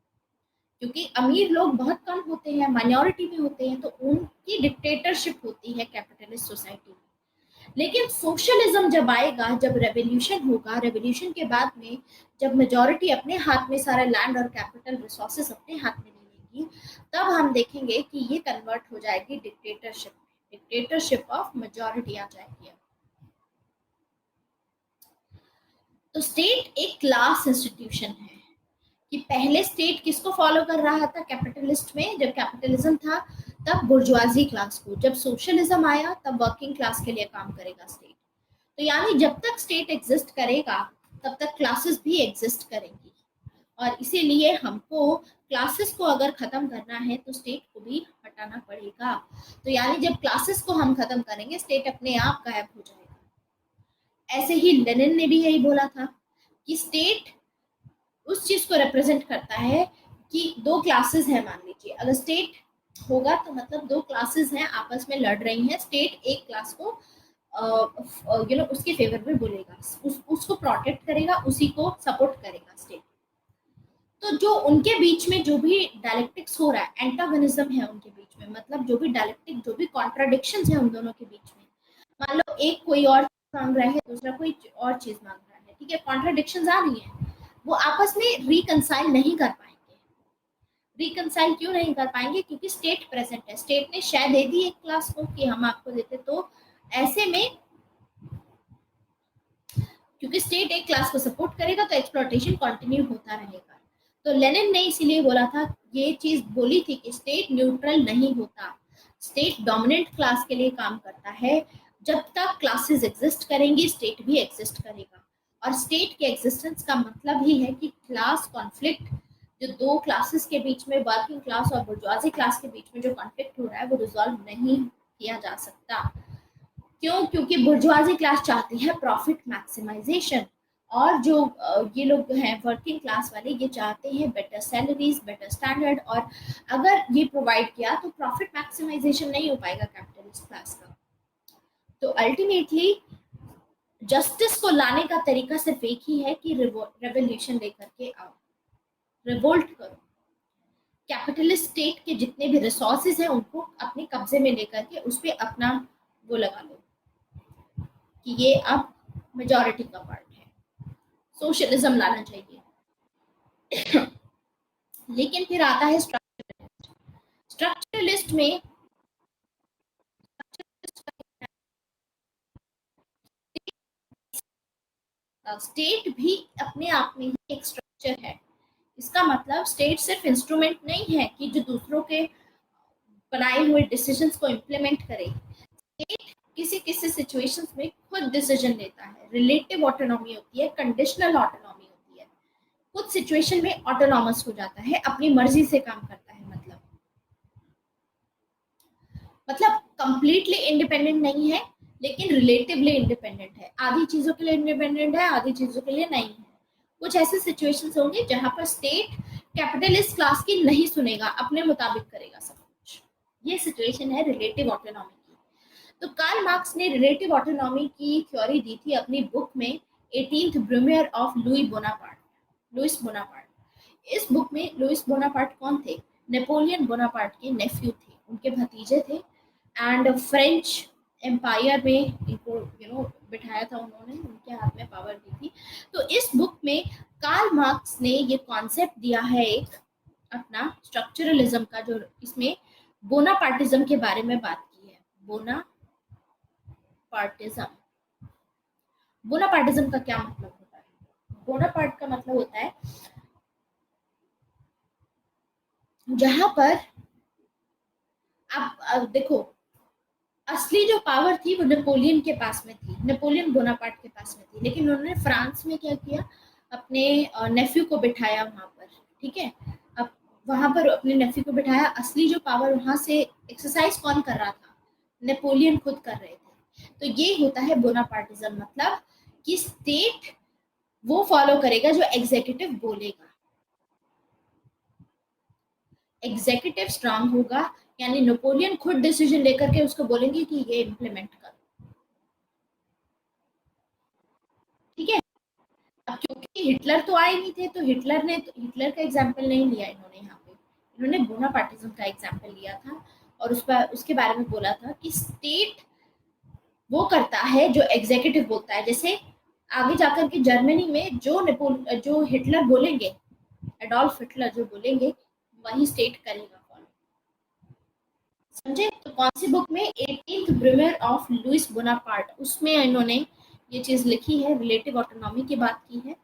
क्योंकि अमीर लोग बहुत कम होते हैं, माइनॉरिटी में होते हैं, तो उनकी डिक्टेटरशिप होती है कैपिटलिस्ट सोसाइटी में। लेकिन सोशलिज्म जब आएगा, जब रेवोल्यूशन होगा, रेवोल्यूशन के बाद में जब मेजॉरिटी अपने हाथ में सारा लैंड और कैपिटल रिसोर्सेस अपने हाथ में ले लेगी, तब हम देखेंगे कि ये कन्वर्ट हो जाएगी डिक्टेटरशिप में, डिक्टेटरशिप ऑफ मेजॉरिटी आ जाएगी। तो स्टेट एक क्लास इंस्टीट्यूशन है, कि पहले स्टेट किसको फॉलो कर रहा था कैपिटलिस्ट में? जब कैपिटलिज्म था तब बुर्जुआजी क्लास को, जब सोशलिज्म आया तब वर्किंग क्लास के लिए काम करेगा स्टेट। तो यानी जब तक स्टेट एग्जिस्ट करेगा तब तक क्लासेस भी एग्जिस्ट करेंगी, और इसीलिए हमको क्लासेस को अगर खत्म करना है तो स्टेट को भी हटाना पड़ेगा। तो यानी जब क्लासेस को हम खत्म करेंगे, स्टेट अपने आप गायब हो जाएगा। ऐसे ही लेनिन ने भी यही बोला था कि स्टेट उस चीज को रिप्रेजेंट करता है कि दो क्लासेस है, मान लीजिए अगर स्टेट होगा तो मतलब दो क्लासेस हैं आपस में लड़ रही हैं, स्टेट एक क्लास को उसके फेवर में बोलेगा, उसको प्रोटेक्ट करेगा, उसी को सपोर्ट करेगा स्टेट। तो जो उनके बीच में जो भी डायलेक्टिक्स हो रहा है, एंटागोनिज्म है उनके बीच में, मतलब जो भी डायलेक्टिक, जो भी कॉन्ट्राडिक्शन है उन दोनों के बीच में, मान लो एक कोई और मांग रहा है, दूसरा कोई और चीज मांग रहा है, ठीक है, कॉन्ट्राडिक्शन आ रही है, वो आपस में रिकनसाइल नहीं कर पाएंगे। रिकनसाइल क्यों नहीं कर पाएंगे? क्योंकि स्टेट प्रेजेंट है, स्टेट ने शेयर दे दी एक क्लास को कि हम आपको देते, तो ऐसे में क्योंकि स्टेट एक क्लास को सपोर्ट करेगा तो एक्सप्लॉयटेशन कंटिन्यू होता रहेगा। तो लेनिन ने इसीलिए बोला था, ये चीज बोली थी कि स्टेट न्यूट्रल नहीं होता, स्टेट डोमिनेंट क्लास के लिए काम करता है। जब तक क्लासेस एग्जिस्ट करेंगी स्टेट भी एग्जिस्ट करेगा, और स्टेट के एग्जिस्टेंस का मतलब ही है कि क्लास कॉन्फ्लिक्ट, जो दो क्लासेस के बीच में, वर्किंग क्लास और बुर्जुआजी क्लास के बीच में जो कॉन्फ्लिक्ट हो रहा है वो रिजॉल्व नहीं किया जा सकता। क्यों? क्योंकि बुर्जुआजी क्लास चाहती है प्रॉफिट मैक्सिमाइजेशन, और जो ये लोग हैं वर्किंग क्लास वाले, ये चाहते हैं बेटर सैलरीज, बेटर स्टैंडर्ड, और अगर ये प्रोवाइड किया तो प्रॉफिट मैक्सिमाइजेशन नहीं हो पाएगा कैपिटलिस्ट क्लास का। तो अल्टीमेटली जस्टिस को लाने का तरीका सिर्फ एक ही है कि रेवोल्यूशन लेकर के आओ, रिवोल्ट करो, कैपिटलिस्ट स्टेट के जितने भी रिसोर्सेज हैं उनको अपने कब्जे में लेकर के उस पर अपना वो लगा लो कि ये अब मेजॉरिटी का पार्ट है, सोशलिज्म लाना चाहिए। लेकिन फिर आता है स्ट्रक्चरलिस्ट। स्ट्रक्चरलिस्ट में स्टेट भी अपने आप में ही एक स्ट्रक्चर है। इसका मतलब स्टेट सिर्फ इंस्ट्रूमेंट नहीं है कि जो दूसरों के बनाए हुए डिसीजंस को इम्प्लीमेंट करे। स्टेट किसी किसी सिचुएशंस में खुद डिसीजन लेता है, रिलेटिव ऑटोनॉमी होती है, कंडीशनल ऑटोनॉमी होती है, कुछ सिचुएशन में ऑटोनॉमस हो जाता है, अपनी मर्जी से काम करता है, मतलब कंप्लीटली इंडिपेंडेंट नहीं है लेकिन रिलेटिवली इंडिपेंडेंट है, आधी चीजों के लिए इंडिपेंडेंट है, आधी चीजों के लिए नहीं है। कुछ ऐसे सिचुएशंस होंगे जहां पर स्टेट कैपिटलिस्ट क्लास की नहीं सुनेगा, अपने मुताबिक करेगा सब कुछ। ये सिचुएशन है रिलेटिव ऑटोनॉमी की। तो कार्ल मार्क्स ने रिलेटिव ऑटोनॉमी की थ्योरी दी थी अपनी बुक में, 18th ब्रूमेयर ऑफ लुइस बोनापार्ट। इस बुक में लुइस बोनापार्ट कौन थे? नेपोलियन बोनापार्ट के नेफ्यू थे, उनके भतीजे थे, एंड फ्रेंच एम्पायर में इनको बिठाया था उन्होंने, उनके हाथ में पावर दी थी। तो इस बुक में कार्ल मार्क्स ने ये कॉन्सेप्ट दिया है एक अपना स्ट्रक्चरलिज्म का, जो इसमें बोनापार्टिज्म के बारे में बात की है। बोनापार्टिज्म, बोनापार्टिज्म का क्या मतलब होता है? बोनापार्ट का मतलब होता है जहां पर आप देखो, असली जो पावर थी वो नेपोलियन के पास में थी, नेपोलियन बोनापार्ट के पास में थी, लेकिन उन्होंने फ्रांस में क्या किया, अपने नेफ्यू को बिठाया वहां पर, ठीक है, अब वहां पर अपने नेफ्यू को बिठाया। असली जो पावर वहां से एक्सरसाइज कौन कर रहा था? नेपोलियन खुद कर रहे थे। तो ये होता है बोनापार्टिज्म, मतलब कि स्टेट वो फॉलो करेगा जो एग्जीक्यूटिव बोलेगा, एग्जीक्यूटिव स्ट्रांग होगा, यानी नेपोलियन खुद डिसीजन लेकर के उसको बोलेंगे कि ये इम्प्लीमेंट करो, ठीक है। अब क्योंकि हिटलर तो आए नहीं थे, तो हिटलर का एग्जाम्पल नहीं लिया इन्होंने यहाँ पे, इन्होंने बोनापार्टिज्म का एग्जाम्पल लिया था, और उसके बारे में बोला था कि स्टेट वो करता है जो एग्जीक्यूटिव बोलता है। जैसे आगे जाकर के जर्मनी में जो हिटलर बोलेंगे, एडोल्फ हिटलर जो बोलेंगे वही स्टेट करेगा फॉलो, समझे? तो कौन सी बुक में? 18th ब्रूमेयर ऑफ लुइस बोनापार्ट, उसमें इन्होंने ये चीज लिखी है, रिलेटिव ऑटोनॉमी की बात की है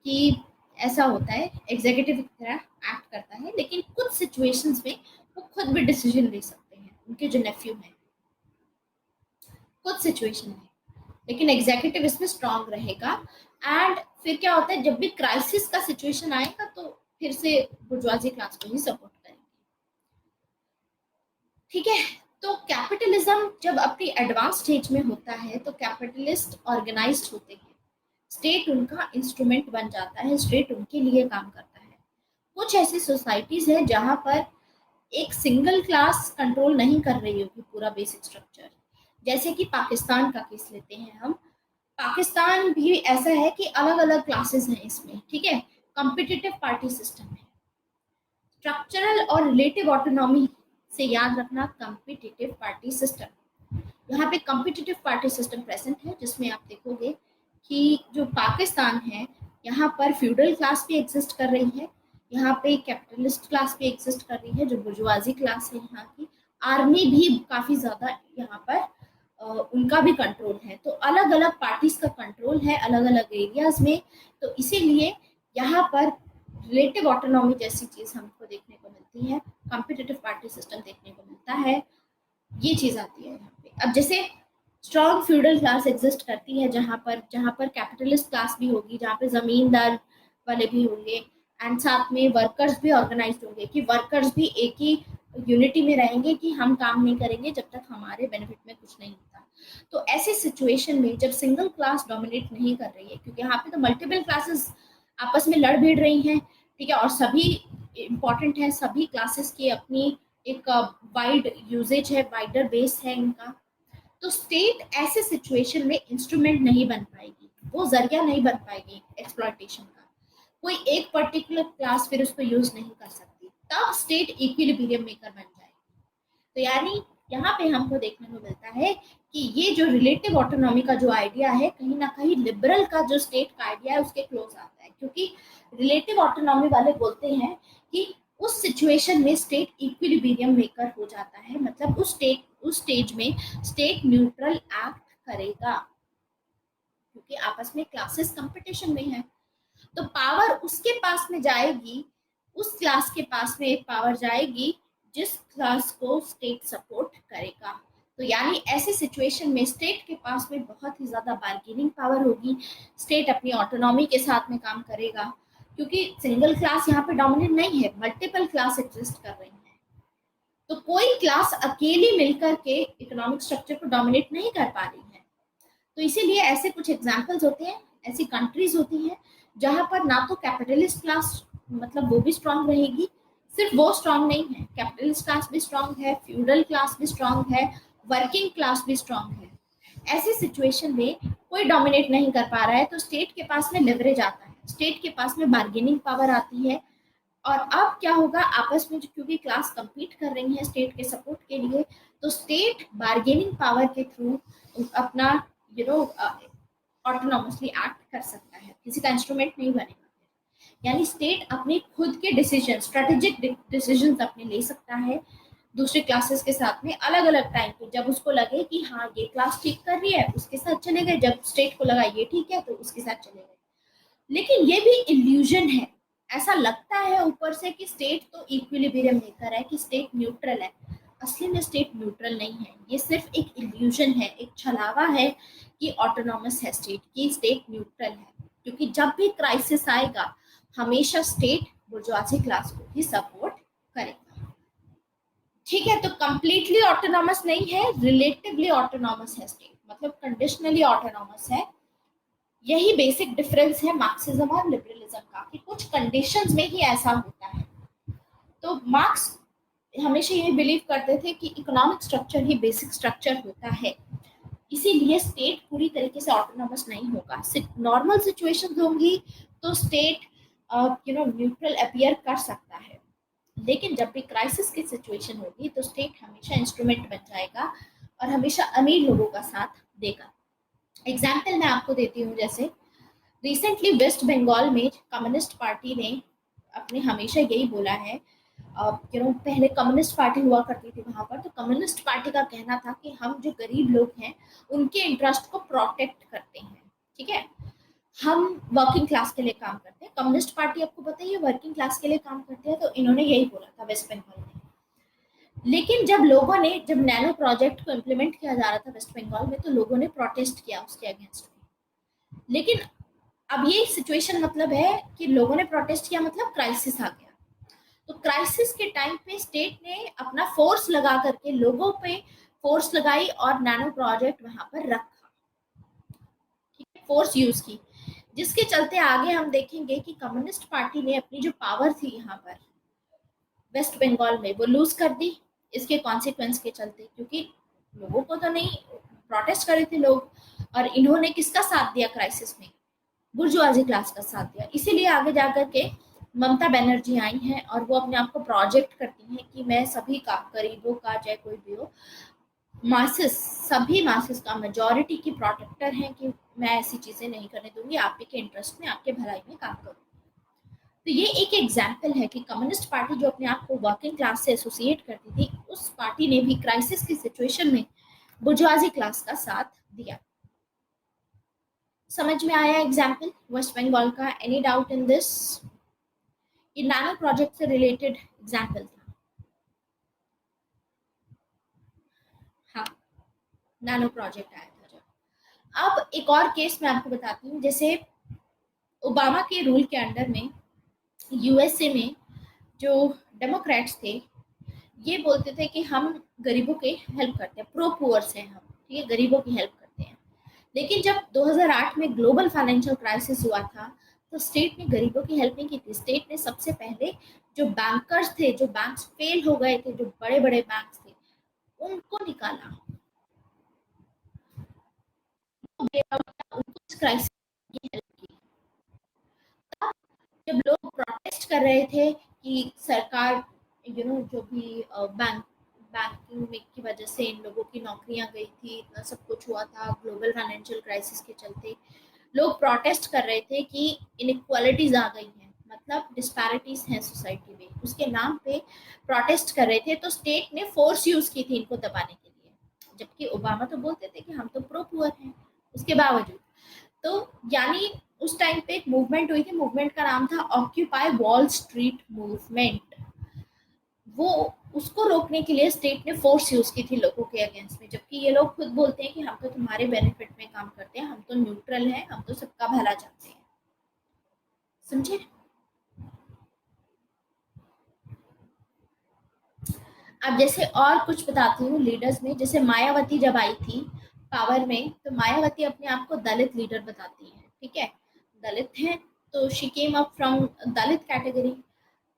कि ऐसा होता है, एग्जीक्यूटिव की तरह एक्ट करता है, लेकिन कुछ सिचुएशंस में वो खुद भी डिसीजन ले सकते हैं, उनके जो नेफ्यू हैं, कुछ सिचुएशन में, लेकिन एग्जीक्यूटिव इसमें स्ट्रांग रहेगा। एंड फिर क्या होता है, जब भी क्राइसिस का सिचुएशन आएगा तो फिर से बुर्जुआजी क्लास को ही सपोर्ट करेंगे, ठीक है। तो कैपिटलिज्म जब अपनी एडवांस स्टेज में होता है तो कैपिटलिस्ट ऑर्गेनाइज्ड होते हैं, स्टेट उनका इंस्ट्रूमेंट बन जाता है, स्टेट उनके लिए काम करता है। कुछ ऐसी सोसाइटीज है जहां पर एक सिंगल क्लास कंट्रोल नहीं कर रही होगी पूरा बेसिक स्ट्रक्चर। जैसे कि पाकिस्तान का केस लेते हैं हम, पाकिस्तान भी ऐसा है कि अलग अलग क्लासेस हैं इसमें, ठीक है, कॉम्पिटिटिव पार्टी सिस्टम है। स्ट्रक्चरल और रिलेटिव ऑटोनॉमी से याद रखना, कॉम्पिटिटिव पार्टी सिस्टम। यहाँ पे कॉम्पिटिटिव पार्टी सिस्टम प्रेजेंट है, जिसमें आप देखोगे कि जो पाकिस्तान है यहाँ पर फ्यूडल क्लास भी एग्जिस्ट कर रही है, यहाँ पे कैपिटलिस्ट क्लास भी एग्जिस्ट कर रही है जो बुर्जुआजी क्लास है यहाँ की। आर्मी भी काफी ज्यादा यहाँ पर उनका भी कंट्रोल है। तो अलग अलग पार्टीज का कंट्रोल है अलग अलग एरियाज में। तो इसीलिए यहाँ पर रिलेटिव ऑटोनॉमी जैसी चीज हमको देखने को मिलती है, कॉम्पिटिटिव पार्टी सिस्टम देखने को मिलता है, ये चीज आती है यहाँ पे। अब जैसे स्ट्रॉन्ग फ्यूडल क्लास एग्जिस्ट करती है जहाँ पर कैपिटलिस्ट क्लास भी होगी, जहाँ पे जमींदार वाले भी होंगे, एंड साथ में वर्कर्स भी ऑर्गेनाइज होंगे कि वर्कर्स भी एक ही यूनिटी में रहेंगे कि हम काम नहीं करेंगे जब तक हमारे बेनिफिट में कुछ नहीं होता। तो ऐसे सिचुएशन में जब सिंगल क्लास डोमिनेट नहीं कर रही है, क्योंकि यहाँ पे तो मल्टीपल क्लासेस आपस में लड़ भिड़ रही हैं, ठीक है, और सभी इंपॉर्टेंट है, सभी क्लासेस की अपनी एक वाइड यूजेज है, वाइडर बेस है इनका। तो स्टेट ऐसे सिचुएशन में इंस्ट्रूमेंट नहीं बन पाएगी, वो जरिया नहीं बन पाएगी एक्सप्लॉयटेशन का। कोई एक पर्टिकुलर क्लास फिर उसको यूज नहीं कर सकती, तब स्टेट इक्विलिब्रियम मेकर बन जाएगी। तो यानी यहाँ पे हमको देखने को मिलता है कि ये जो रिलेटिव ऑटोनॉमी का जो आइडिया है, कहीं ना कहीं लिबरल का जो स्टेट का आइडिया है उसके क्लोज आता है, क्योंकि रिलेटिव ऑटोनॉमी वाले बोलते हैं कि उस सिचुएशन में स्टेट इक्विलिब्रियम मेकर हो जाता है, मतलब उस स्टेज में स्टेट न्यूट्रल एक्ट करेगा, क्योंकि आपस में क्लासेस कंपटीशन में है। तो पावर उसके पास में जाएगी, उस क्लास के पास में एक पावर जाएगी जिस क्लास को स्टेट सपोर्ट करेगा। तो यानी ऐसे सिचुएशन में स्टेट के पास में बहुत ही ज्यादा बार्गेनिंग पावर होगी, स्टेट अपनी ऑटोनॉमी के साथ में काम करेगा, क्योंकि सिंगल क्लास यहाँ पे डोमिनेट नहीं है, मल्टीपल क्लास एग्जिस्ट कर रही है। तो कोई क्लास अकेली मिलकर के इकोनॉमिक स्ट्रक्चर को डोमिनेट नहीं कर पा रही है। तो इसीलिए ऐसे कुछ एग्जाम्पल्स होते हैं, ऐसी कंट्रीज होती हैं जहां पर ना तो कैपिटलिस्ट क्लास मतलब वो भी स्ट्रांग रहेगी, सिर्फ वो स्ट्रांग नहीं है, कैपिटलिस्ट क्लास भी स्ट्रांग है, फ्यूडल क्लास भी स्ट्रांग है, वर्किंग क्लास भी स्ट्रांग है। ऐसी सिचुएशन में कोई डोमिनेट नहीं कर पा रहा है, तो स्टेट के पास में लेवरेज आता है, स्टेट के पास में बार्गेनिंग पावर आती है। और अब क्या होगा, आपस में क्योंकि क्लास compete कर रही है स्टेट के सपोर्ट के लिए, तो स्टेट बार्गेनिंग पावर के थ्रू अपना ऑटोनॉमसली एक्ट कर सकता है, किसी का इंस्ट्रूमेंट नहीं बनेगा। यानी स्टेट अपने खुद के डिसीजन, स्ट्रेटेजिक डिसीजन अपने ले सकता है दूसरे क्लासेस के साथ में अलग अलग टाइम पे, जब उसको लगे कि हाँ ये क्लास ठीक कर रही है उसके साथ चले गए, जब स्टेट को लगा ये ठीक है तो उसके साथ चले गए। लेकिन ये भी इल्यूजन है, ऐसा लगता है ऊपर से कि स्टेट तो इक्विलिब्रियम मेकर है, कि स्टेट न्यूट्रल है। असली में स्टेट न्यूट्रल नहीं है, ये सिर्फ एक इल्यूजन है, एक छलावा है कि ऑटोनॉमस है स्टेट, की स्टेट न्यूट्रल है। क्योंकि जब भी क्राइसिस आएगा हमेशा स्टेट बुर्जुआजी क्लास को ही सपोर्ट करेगा। ठीक है, तो कंप्लीटली ऑटोनॉमस नहीं है, रिलेटिवली ऑटोनॉमस है स्टेट, मतलब कंडीशनली ऑटोनॉमस है। यही बेसिक डिफरेंस है मार्क्सिज्म और लिबरलिज्म का, कि कुछ कंडीशंस में ही ऐसा होता है। तो मार्क्स हमेशा ये बिलीव करते थे कि इकोनॉमिक स्ट्रक्चर ही बेसिक स्ट्रक्चर होता है, इसीलिए स्टेट पूरी तरीके से ऑटोनॉमस नहीं होगा। नॉर्मल सिचुएशंस होंगी तो स्टेट न्यूट्रल अपीयर कर सकता है, लेकिन जब भी क्राइसिस की सिचुएशन होगी तो स्टेट हमेशा इंस्ट्रूमेंट बन जाएगा और हमेशा अमीर लोगों का साथ देगा। एग्जाम्पल मैं आपको देती हूँ, जैसे रिसेंटली वेस्ट बंगाल में कम्युनिस्ट पार्टी ने अपने हमेशा यही बोला है, पहले कम्युनिस्ट पार्टी हुआ करती थी वहां पर, तो कम्युनिस्ट पार्टी का कहना था कि हम जो गरीब लोग हैं उनके इंटरेस्ट को प्रोटेक्ट करते हैं, ठीक है, हम वर्किंग क्लास के लिए काम करते हैं। कम्युनिस्ट पार्टी आपको पता ही है वर्किंग क्लास के लिए काम करते हैं, तो इन्होंने यही बोला था वेस्ट बंगाल में। लेकिन जब नैनो प्रोजेक्ट को इम्प्लीमेंट किया जा रहा था वेस्ट बंगाल में, तो लोगों ने प्रोटेस्ट किया उसके अगेंस्ट में। लेकिन अब ये सिचुएशन मतलब है कि लोगों ने प्रोटेस्ट किया, मतलब क्राइसिस आ गया। तो क्राइसिस के टाइम पे स्टेट ने अपना फोर्स लगा करके लोगों पे फोर्स लगाई और नैनो प्रोजेक्ट वहां पर रखा, ठीक है, फोर्स यूज की, जिसके चलते आगे हम देखेंगे कि कम्युनिस्ट पार्टी ने अपनी जो पावर थी यहाँ पर वेस्ट बंगाल में वो लूज कर दी इसके कॉन्सिक्वेंस के चलते, क्योंकि लोगों को तो नहीं, प्रोटेस्ट करे थे लोग, और इन्होंने किसका साथ दिया क्राइसिस में? बुर्जुआजी क्लास का साथ दिया। इसीलिए आगे जाकर के ममता बनर्जी आई हैं और वो अपने आप को प्रोजेक्ट करती हैं कि मैं सभी का, गरीबों का चाहे कोई भी हो, मासेस, सभी मासेस का, मेजॉरिटी की प्रोटेक्टर हैं कि मैं ऐसी चीजें नहीं करने दूंगी, आप ही के इंटरेस्ट में, आपके भलाई में काम करूँ। तो ये एक एग्जाम्पल है कि कम्युनिस्ट पार्टी जो अपने आप को वर्किंग क्लास से एसोसिएट करती थी, उस पार्टी ने भी क्राइसिस की सिचुएशन में बुर्जुआजी क्लास का साथ दिया। समझ में आया एग्जाम्पल वेस्ट बंगाल का? Any doubt in this? ये नैनो प्रोजेक्ट से रिलेटेड एग्जाम्पल था। हाँ, नैनो प्रोजेक्ट आया था जब। अब एक और केस मैं आपको बताती हूँ। जैसे ओबामा के रूल के अंडर में यूएसए में जो डेमोक्रेट्स थे, ये बोलते थे कि हम गरीबों के हेल्प करते हैं, प्रो पुअर्स हैं हम, ठीक है, गरीबों की हेल्प करते हैं। लेकिन जब 2008 में ग्लोबल फाइनेंशियल क्राइसिस हुआ था, तो स्टेट ने गरीबों की हेल्प नहीं की थी। स्टेट ने सबसे पहले जो बैंकर्स थे, जो बैंक्स फेल हो गए थे, जो बड़े बड़े बैंक्स थे, उनको निकाला, उनको इस क्राइसिस की हेल्प की। जब लोग प्रोटेस्ट कर रहे थे कि सरकार, जो भी बैंकिंग में की वजह से इन लोगों की नौकरियां गई थी, इतना सब कुछ हुआ था ग्लोबल फाइनेंशियल क्राइसिस के चलते, लोग प्रोटेस्ट कर रहे थे कि इनइक्वालिटीज आ गई हैं, मतलब डिस्पैरिटीज हैं सोसाइटी में, उसके नाम पे प्रोटेस्ट कर रहे थे। तो स्टेट ने फोर्स यूज की थी इनको दबाने के लिए, जबकि ओबामा तो बोलते थे कि हम तो प्रो पुअर हैं, उसके बावजूद। तो यानी उस टाइम पे एक मूवमेंट हुई थी, मूवमेंट का नाम था ऑक्यूपाई वॉल स्ट्रीट मूवमेंट। वो, उसको रोकने के लिए स्टेट ने फोर्स यूज की थी लोगों के अगेंस्ट में, जबकि ये लोग खुद बोलते हैं कि हम तो तुम्हारे बेनिफिट में काम करते हैं, हम तो न्यूट्रल हैं, हम तो सबका भला चाहते हैं। समझे? अब जैसे और कुछ बताती हूँ लीडर्स में। जैसे मायावती जब आई थी पावर में, तो मायावती अपने आप को दलित लीडर बताती है, ठीक है, दलित है, तो she came up from Dalit category.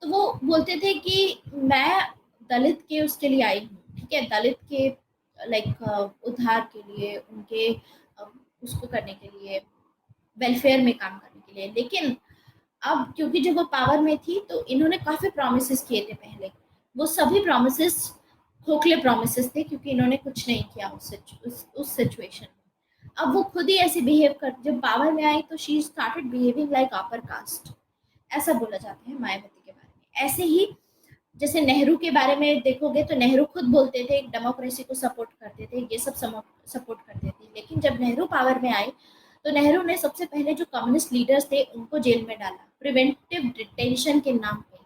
तो वो बोलते थे कि मैं दलित के उसके लिए आई हूँ, ठीक है, दलित के लाइक उद्धार के लिए, उनके उसको करने के लिए, वेलफेयर में काम करने के लिए। लेकिन अब क्योंकि जब वो पावर में थी, तो इन्होंने काफी प्रोमिस किए थे पहले, वो सभी प्रोमिस खोखले प्रोमिस थे, क्योंकि इन्होंने कुछ नहीं किया उस सिचुएशन में। अब वो खुद ही ऐसे बिहेव कर, जब पावर में आई तो she started behaving like upper caste, ऐसा बोला जाता है मायावती के बारे में। ऐसे ही जैसे नेहरू के बारे में देखोगे, तो नेहरू खुद बोलते थे डेमोक्रेसी को सपोर्ट करते थे, ये सब सपोर्ट करते थे। लेकिन जब नेहरू पावर में आए, तो नेहरू ने सबसे पहले जो कम्युनिस्ट लीडर्स थे उनको जेल में डाला, प्रिवेंटिव डिटेंशन के नाम पे।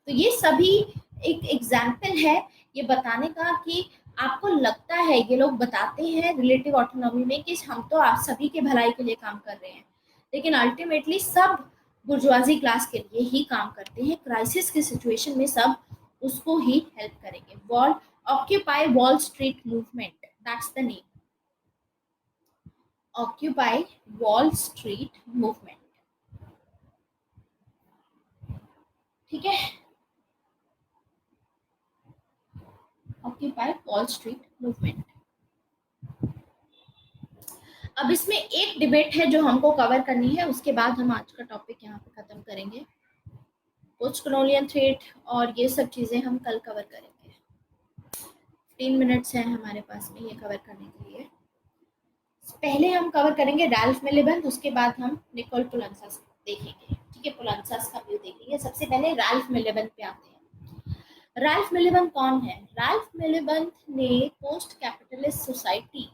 तो ये सभी एक एग्जाम्पल है ये बताने का कि आपको लगता है ये लोग बताते हैं रिलेटिव ऑटोनॉमी में कि हम तो आप सभी के भलाई के लिए काम कर रहे हैं, लेकिन अल्टीमेटली सब बुर्जुआजी क्लास के लिए ही काम करते हैं। क्राइसिस की सिचुएशन में सब उसको ही हेल्प करेंगे। Wall occupy wall street movement, that's the name, occupy wall street movement, ठीक है, ऑक्यूपाई वॉल स्ट्रीट मूवमेंट। अब इसमें एक डिबेट है जो हमको कवर करनी है, उसके बाद हम आज का टॉपिक यहाँ पे खत्म करेंगे। पोस्ट कॉलोनियल थ्रेट और ये सब चीजें हम कल कवर करेंगे। 15 मिनट्स हैं हमारे पास में ये कवर करने के लिए। पहले हम कवर करेंगे रैल्फ मिलिबंद, उसके बाद हम निकोल पुलंसास देखेंगे, ठीक है, पुलंसास का व्यू देखेंगे। सबसे पहले रैल्फ मिलिबंद पे आते हैं। रैल्फ मिलिबंद कौन है? रैल्फ मिलिबंद ने पोस्ट कैपिटलिस्ट सोसाइटी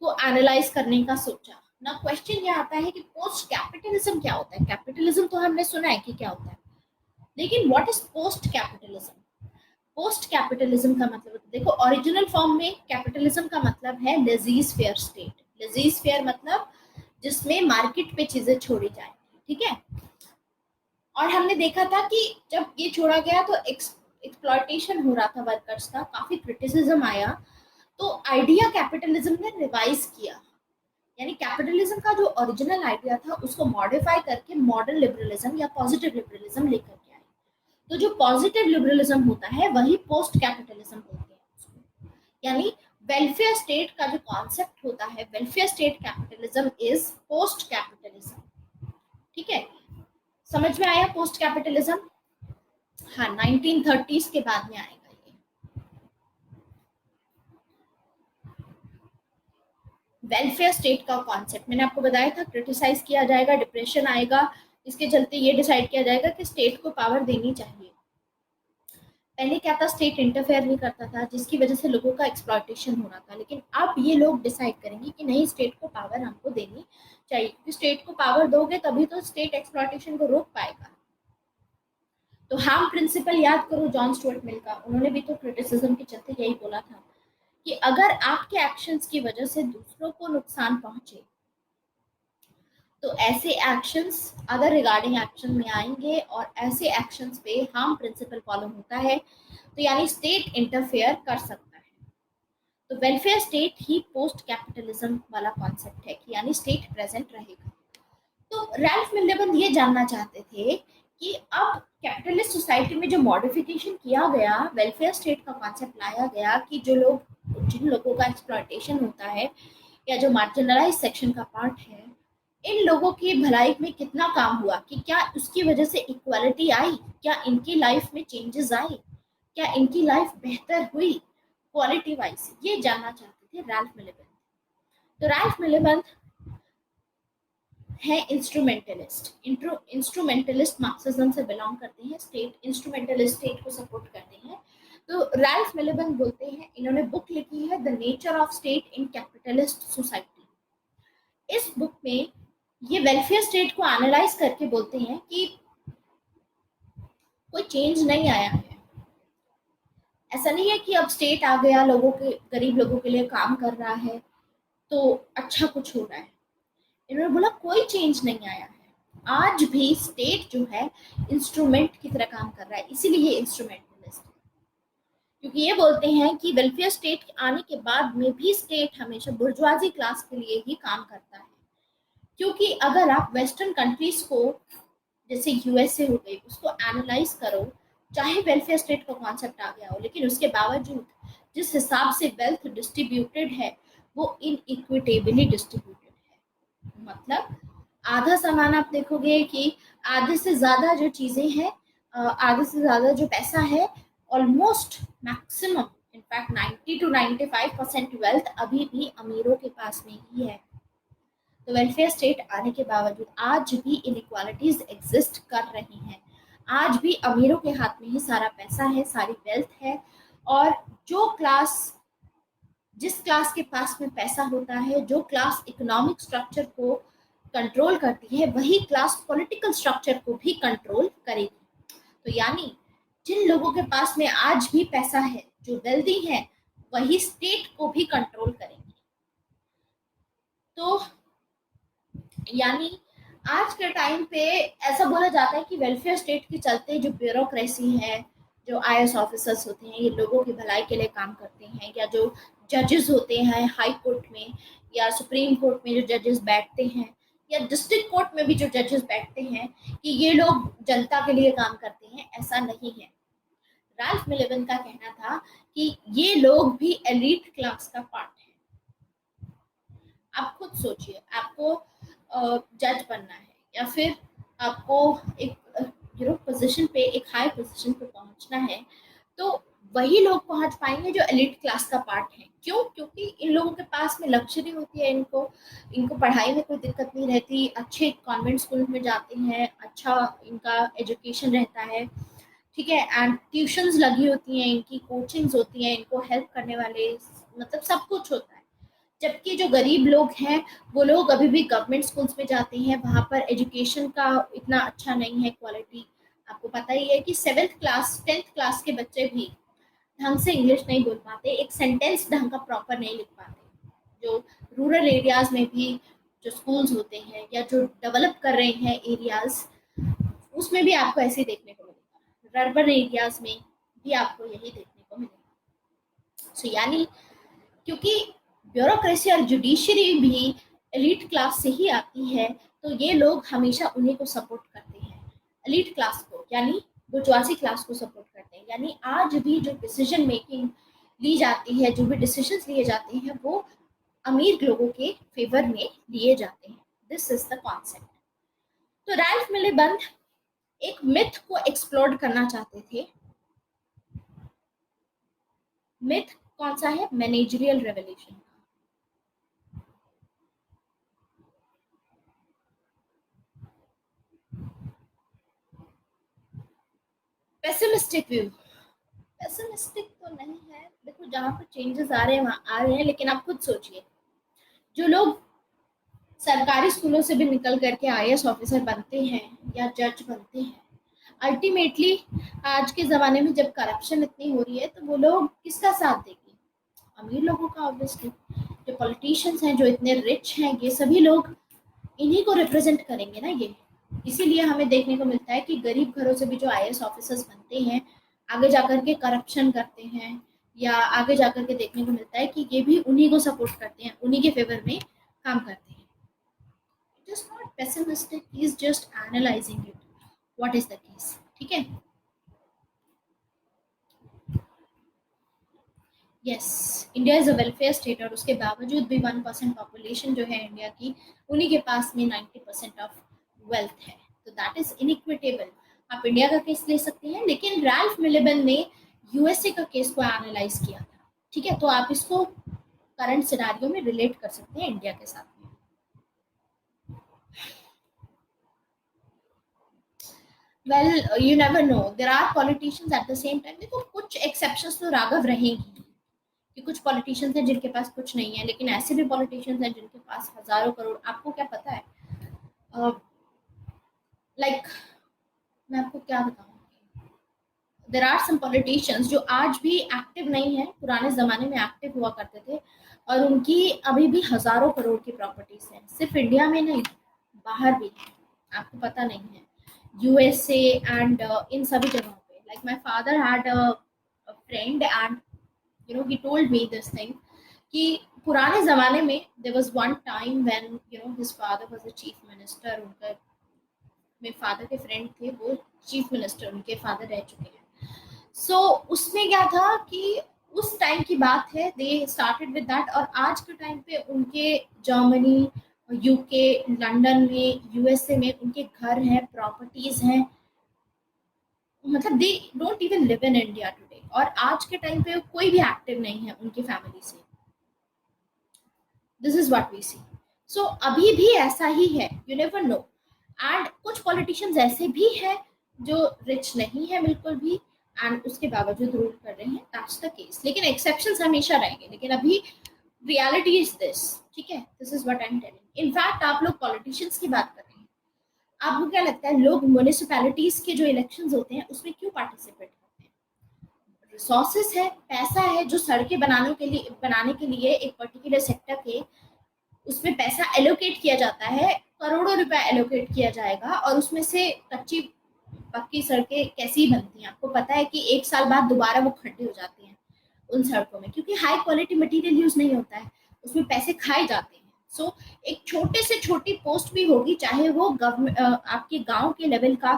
को एनालाइज करने का सोचा ना। क्वेश्चन ये आता है कि पोस्ट कैपिटलिज्म क्या होता है? कैपिटलिज्म तो हमने सुना है कि क्या होता है, लेकिन what is post capitalism? Post capitalism का मतलब, देखो, ओरिजिनल फॉर्म में कैपिटलिज्म का मतलब है लेजीज फेयर स्टेट। लेजीज फेयर मतलब जिसमें मार्केट पे चीजें छोड़ी जाएंगी, ठीक है। और हमने देखा था कि जब ये छोड़ा गया तो एक्सप्लॉयटेशन हो रहा था वर्कर्स का, काफी क्रिटिसिज्म आया। तो आइडिया कैपिटलिज्म ने रिवाइज किया, यानी कैपिटलिज्म का जो ओरिजिनल आइडिया था उसको मॉडिफाई करके मॉडर्न लिबरलिज्म या पॉजिटिव लिबरलिज्म लेकर के आए। तो जो पॉजिटिव लिबरलिज्म होता है वही पोस्ट कैपिटलिज्म बोलते हैं उसको। यानी वेलफेयर स्टेट का जो कॉन्सेप्ट होता है, welfare state capitalism is post capitalism. ठीक है, समझ में आया पोस्ट कैपिटलिज्म? हाँ, 1930s के बाद में आएगा ये। वेलफेयर स्टेट का कॉन्सेप्ट मैंने आपको बताया था, क्रिटिसाइज किया जाएगा, डिप्रेशन आएगा, इसके चलते ये डिसाइड किया जाएगा कि स्टेट को पावर देनी चाहिए। पहले क्या था, स्टेट इंटरफेयर नहीं करता था, जिसकी वजह से लोगों का एक्सप्लॉयटेशन हो रहा था। लेकिन अब ये लोग डिसाइड करेंगे कि नहीं, स्टेट को पावर हमको देनी चाहिए, क्योंकि स्टेट को पावर दोगे तभी तो स्टेट एक्सप्लॉयटेशन को रोक पाएगा। तो हार्म प्रिंसिपल याद करो जॉन स्टुअर्ट मिल का, उन्होंने भी तो क्रिटिसिज्म के चलते यही बोला था कि अगर आपके एक्शंस की वजह से दूसरों को नुकसान पहुंचे तो ऐसे एक्शंस अदर रिगार्डिंग एक्शन में आएंगे, और ऐसे एक्शंस पे हार्म प्रिंसिपल फॉलो होता है, तो यानी स्टेट इंटरफेयर कर सकता है। तो वेलफेयर स्टेट ही पोस्ट कैपिटलिज्म वाला कॉन्सेप्ट है कि यानी स्टेट प्रेजेंट रहेगा। तो रैल्फ मिल्नेबंद ये जानना चाहते थे कि अब कैपिटलिस्ट सोसाइटी में जो मॉडिफिकेशन किया गया, वेलफेयर स्टेट का कॉन्सेप्ट लाया गया कि जिन लोगों का एक्सप्लॉयटेशन होता है या जो मार्जिनलाइज सेक्शन का पार्ट है, इन लोगों की भलाई में कितना काम हुआ, कि क्या उसकी वजह से इक्वालिटी आई, क्या इनकी लाइफ में चेंजेस आए, क्या इनकी लाइफ बेहतर हुई क्वालिटी वाइज, ये जानना चाहते थे रैल्फ मिलिबंद। तो रैल्फ मिलिबंद है इंस्ट्रूमेंटलिस्ट मार्क्सिज्म से बिलोंग करते हैं, स्टेट इंस्ट्रूमेंटलिस्ट स्टेट को सपोर्ट करते हैं। तो रैल्फ मिलिबंद बोलते हैं, इन्होंने बुक लिखी है the nature of state in capitalist society. इस बुक में ये वेलफेयर स्टेट को एनालाइज करके बोलते हैं कि कोई चेंज नहीं आया है। ऐसा नहीं है कि अब स्टेट आ गया, लोगों के, गरीब लोगों के लिए काम कर रहा है तो अच्छा कुछ हो रहा है। इन्होंने बोला कोई चेंज नहीं आया है, आज भी स्टेट जो है इंस्ट्रूमेंट की तरह काम कर रहा है, इसीलिए ये इंस्ट्रूमेंटलिस्ट है। क्योंकि ये बोलते हैं कि वेलफेयर स्टेट आने के बाद में भी स्टेट हमेशा बुर्जुआजी क्लास के लिए ही काम करता है। क्योंकि अगर आप वेस्टर्न कंट्रीज को, जैसे यूएसए हो गई, उसको एनालाइज करो, चाहे वेलफेयर स्टेट का कॉन्सेप्ट आ गया हो, लेकिन उसके बावजूद जिस हिसाब से वेल्थ डिस्ट्रीब्यूटेड है वो इनइक्विटेबली डिस्ट्रीब्यूटेड है। मतलब आधा सामान आप देखोगे कि आधे से ज्यादा जो चीजें हैं, आधे से ज्यादा जो पैसा है, almost maximum, in fact 90 to 95% wealth अभी भी अमीरों के पास में ही है। तो वेलफेयर स्टेट आने के बावजूद आज भी इनइक्वालिटीज एग्जिस्ट कर रही हैं। आज भी अमीरों के हाथ में ही सारा पैसा है, सारी वेल्थ है, और जिस क्लास के पास में पैसा होता है, जो क्लास इकोनॉमिक स्ट्रक्चर को कंट्रोल करती है, वही क्लास पॉलिटिकल स्ट्रक्चर को भी कंट्रोल करेगी। तो यानी जिन लोगों के पास में आज भी पैसा है, जो वेल्दी है, वही स्टेट को भी कंट्रोल करेंगे। तो यानी आज के टाइम पे ऐसा बोला जाता है कि वेलफेयर स्टेट के चलते जो ब्यूरोक्रेसी है, जो आईएएस ऑफिसर्स होते हैं, ये लोगों की भलाई के लिए काम करते हैं, या जो जजेस होते हैं हाई कोर्ट में या सुप्रीम कोर्ट में जो जजेस बैठते हैं, या डिस्ट्रिक्ट कोर्ट में भी जो जजेस बैठते हैं, कि ये लोग जनता के लिए काम करते हैं, ऐसा नहीं है। रैल्फ मिलिबंद का कहना था कि ये लोग भी एलीट क्लास का पार्ट है। आप खुद सोचिए, आपको जज बनना है या फिर आपको एक पोजीशन पे, एक हाई पोजीशन पे पहुंचना है, तो वही लोग पहुंच पाएंगे जो एलिट क्लास का पार्ट है। क्यों? क्योंकि इन लोगों के पास में लग्जरी होती है, इनको पढ़ाई में कोई दिक्कत नहीं रहती, अच्छे कॉन्वेंट स्कूल में जाते हैं, अच्छा इनका एजुकेशन रहता है, ठीक है, एंड ट्यूशंस लगी होती हैं, इनकी कोचिंग्स होती हैं, इनको हेल्प करने वाले, मतलब सब कुछ होता है। जबकि जो गरीब लोग हैं वो लोग अभी भी गवर्नमेंट स्कूल्स में जाते हैं, वहाँ पर एजुकेशन का इतना अच्छा नहीं है क्वालिटी। आपको पता ही है कि 7th क्लास 10th क्लास के बच्चे भी ढंग से इंग्लिश नहीं बोल पाते, एक सेंटेंस ढंग का प्रॉपर नहीं लिख पाते। जो रूरल एरियाज में भी जो स्कूल्स होते हैं या जो डेवलप कर रहे हैं एरियाज, उसमें भी आपको ऐसे देखने को मिलेगा, अर्बन एरियाज में भी आपको यही देखने को मिलेगा। सो यानी क्योंकि ब्यूरोक्रेसी और जुडिशरी भी एलीट क्लास से ही आती है, तो ये लोग हमेशा उन्हीं को सपोर्ट करते हैं, एलीट क्लास को, यानी बुर्जुआसी क्लास को सपोर्ट करते हैं। यानी आज भी जो डिसीजन मेकिंग ली जाती है, जो भी डिसीजंस लिए जाते हैं, वो अमीर लोगों के फेवर में लिए जाते हैं। This is the concept. तो रैल्फ मिलीबंद एक मिथ को एक्सप्लोर करना चाहते थे। मिथ कौन सा है? Managerial revolution. Pessimistic view. Pessimistic तो नहीं है, देखो जहां पर चेंजेस आ रहे हैं वहां आ रहे हैं, लेकिन आप खुद सोचिए, जो लोग सरकारी स्कूलों से भी निकल करके आईएएस ऑफिसर बनते हैं या जज बनते हैं, अल्टीमेटली आज के ज़माने में जब करप्शन इतनी हो रही है तो वो लोग किसका साथ देंगे? अमीर लोगों का ऑब्वियसली। जो पॉलिटिशियंस हैं, जो इतने रिच हैं, ये सभी लोग इन्हीं को रिप्रेजेंट करेंगे ना ये। इसीलिए हमें देखने को मिलता है कि गरीब घरों से भी जो आईएएस ऑफिसर्स बनते हैं, आगे जाकर के करप्शन करते हैं, या आगे जाकर के देखने को मिलता है कि ये भी उन्हीं को सपोर्ट करते हैं, उन्हीं के फेवर में काम करते हैं। It is not pessimistic, he is just analysing it what is the case. ठीक है। Yes, India is a welfare state, और उसके बावजूद भी 1% पॉपुलेशन जो है इंडिया की, उन्हीं के पास में 90% ऑफ वेल्थ है। तो दैट इज इनइक्विटेबल। आप इंडिया का केस ले सकते हैं, लेकिन रैल्फ मिलिबन ने यूएसए का केस को एनालाइज किया था। ठीक है, तो आप इसको करंट सिनारियो में रिलेट कर सकते हैं इंडिया के साथ में। Well, you never know, there are politicians at the same time. देखो कुछ एक्सेप्शंस तो राघव रहेंगी, कि कुछ पॉलिटिशियंस हैं जिनके पास कुछ नहीं है, लेकिन ऐसे भी पॉलिटिशियंस हैं जिनके पास हजारों करोड़। आपको क्या पता है, लाइक मैं आपको क्या बताऊं, देर आर सम पॉलिटिशियंस जो आज भी एक्टिव नहीं है, पुराने जमाने में एक्टिव हुआ करते थे, और उनकी अभी भी हजारों करोड़ की प्रॉपर्टीज हैं। सिर्फ इंडिया में नहीं, बाहर भी है, आपको पता नहीं है। यूएसए एंड इन सभी जगहों पे। Like my father had a friend, and he told me this thing कि पुराने जमाने में there was one time when his father was a chief minister। उनका, मेरे फादर के फ्रेंड थे, वो चीफ मिनिस्टर उनके फादर रह चुके हैं। सो उसमें क्या था कि उस टाइम की बात है, दे स्टार्टेड विद दैट, और आज के टाइम पे उनके जर्मनी, यूके, लंदन में, यूएसए में उनके घर हैं, प्रॉपर्टीज हैं। मतलब they don't even live in India today, और आज के टाइम पे कोई भी एक्टिव नहीं है उनकी फैमिली से। दिस इज व्हाट वी सी। सो अभी भी ऐसा ही है, यू नेवर नो। एंड कुछ पॉलिटिशियंस ऐसे भी हैं जो रिच नहीं है बिल्कुल भी, एंड उसके बावजूद रूल कर रहे हैं, दैट्स द केस। लेकिन एक्सेप्शंस हमेशा रहेंगे, लेकिन अभी रियलिटी इज दिस। ठीक है, this is what I am telling. In fact आप लोग पॉलिटिशियंस की बात कर रहे हैं, आपको क्या लगता है लोग म्युनिसिपैलिटीज के जो इलेक्शंस होते हैं उसमें क्यों पार्टिसिपेट करते हैं? रिसोर्सेस है, पैसा है, जो सड़कें बनाने के लिए एक पर्टिकुलर सेक्टर के उसमें पैसा एलोकेट किया जाता है, करोड़ों रुपया एलोकेट किया जाएगा, और उसमें से कच्ची पक्की सड़कें कैसी बनती हैं? आपको पता है कि 1 साल बाद दोबारा वो खड्डे हो जाते हैं उन सड़कों में, क्योंकि हाई क्वालिटी मटेरियल यूज नहीं होता है, उसमें पैसे खाए जाते हैं। सो एक छोटे से छोटी पोस्ट भी होगी, चाहे वो गवर्नमेंट, आपके गांव के लेवल का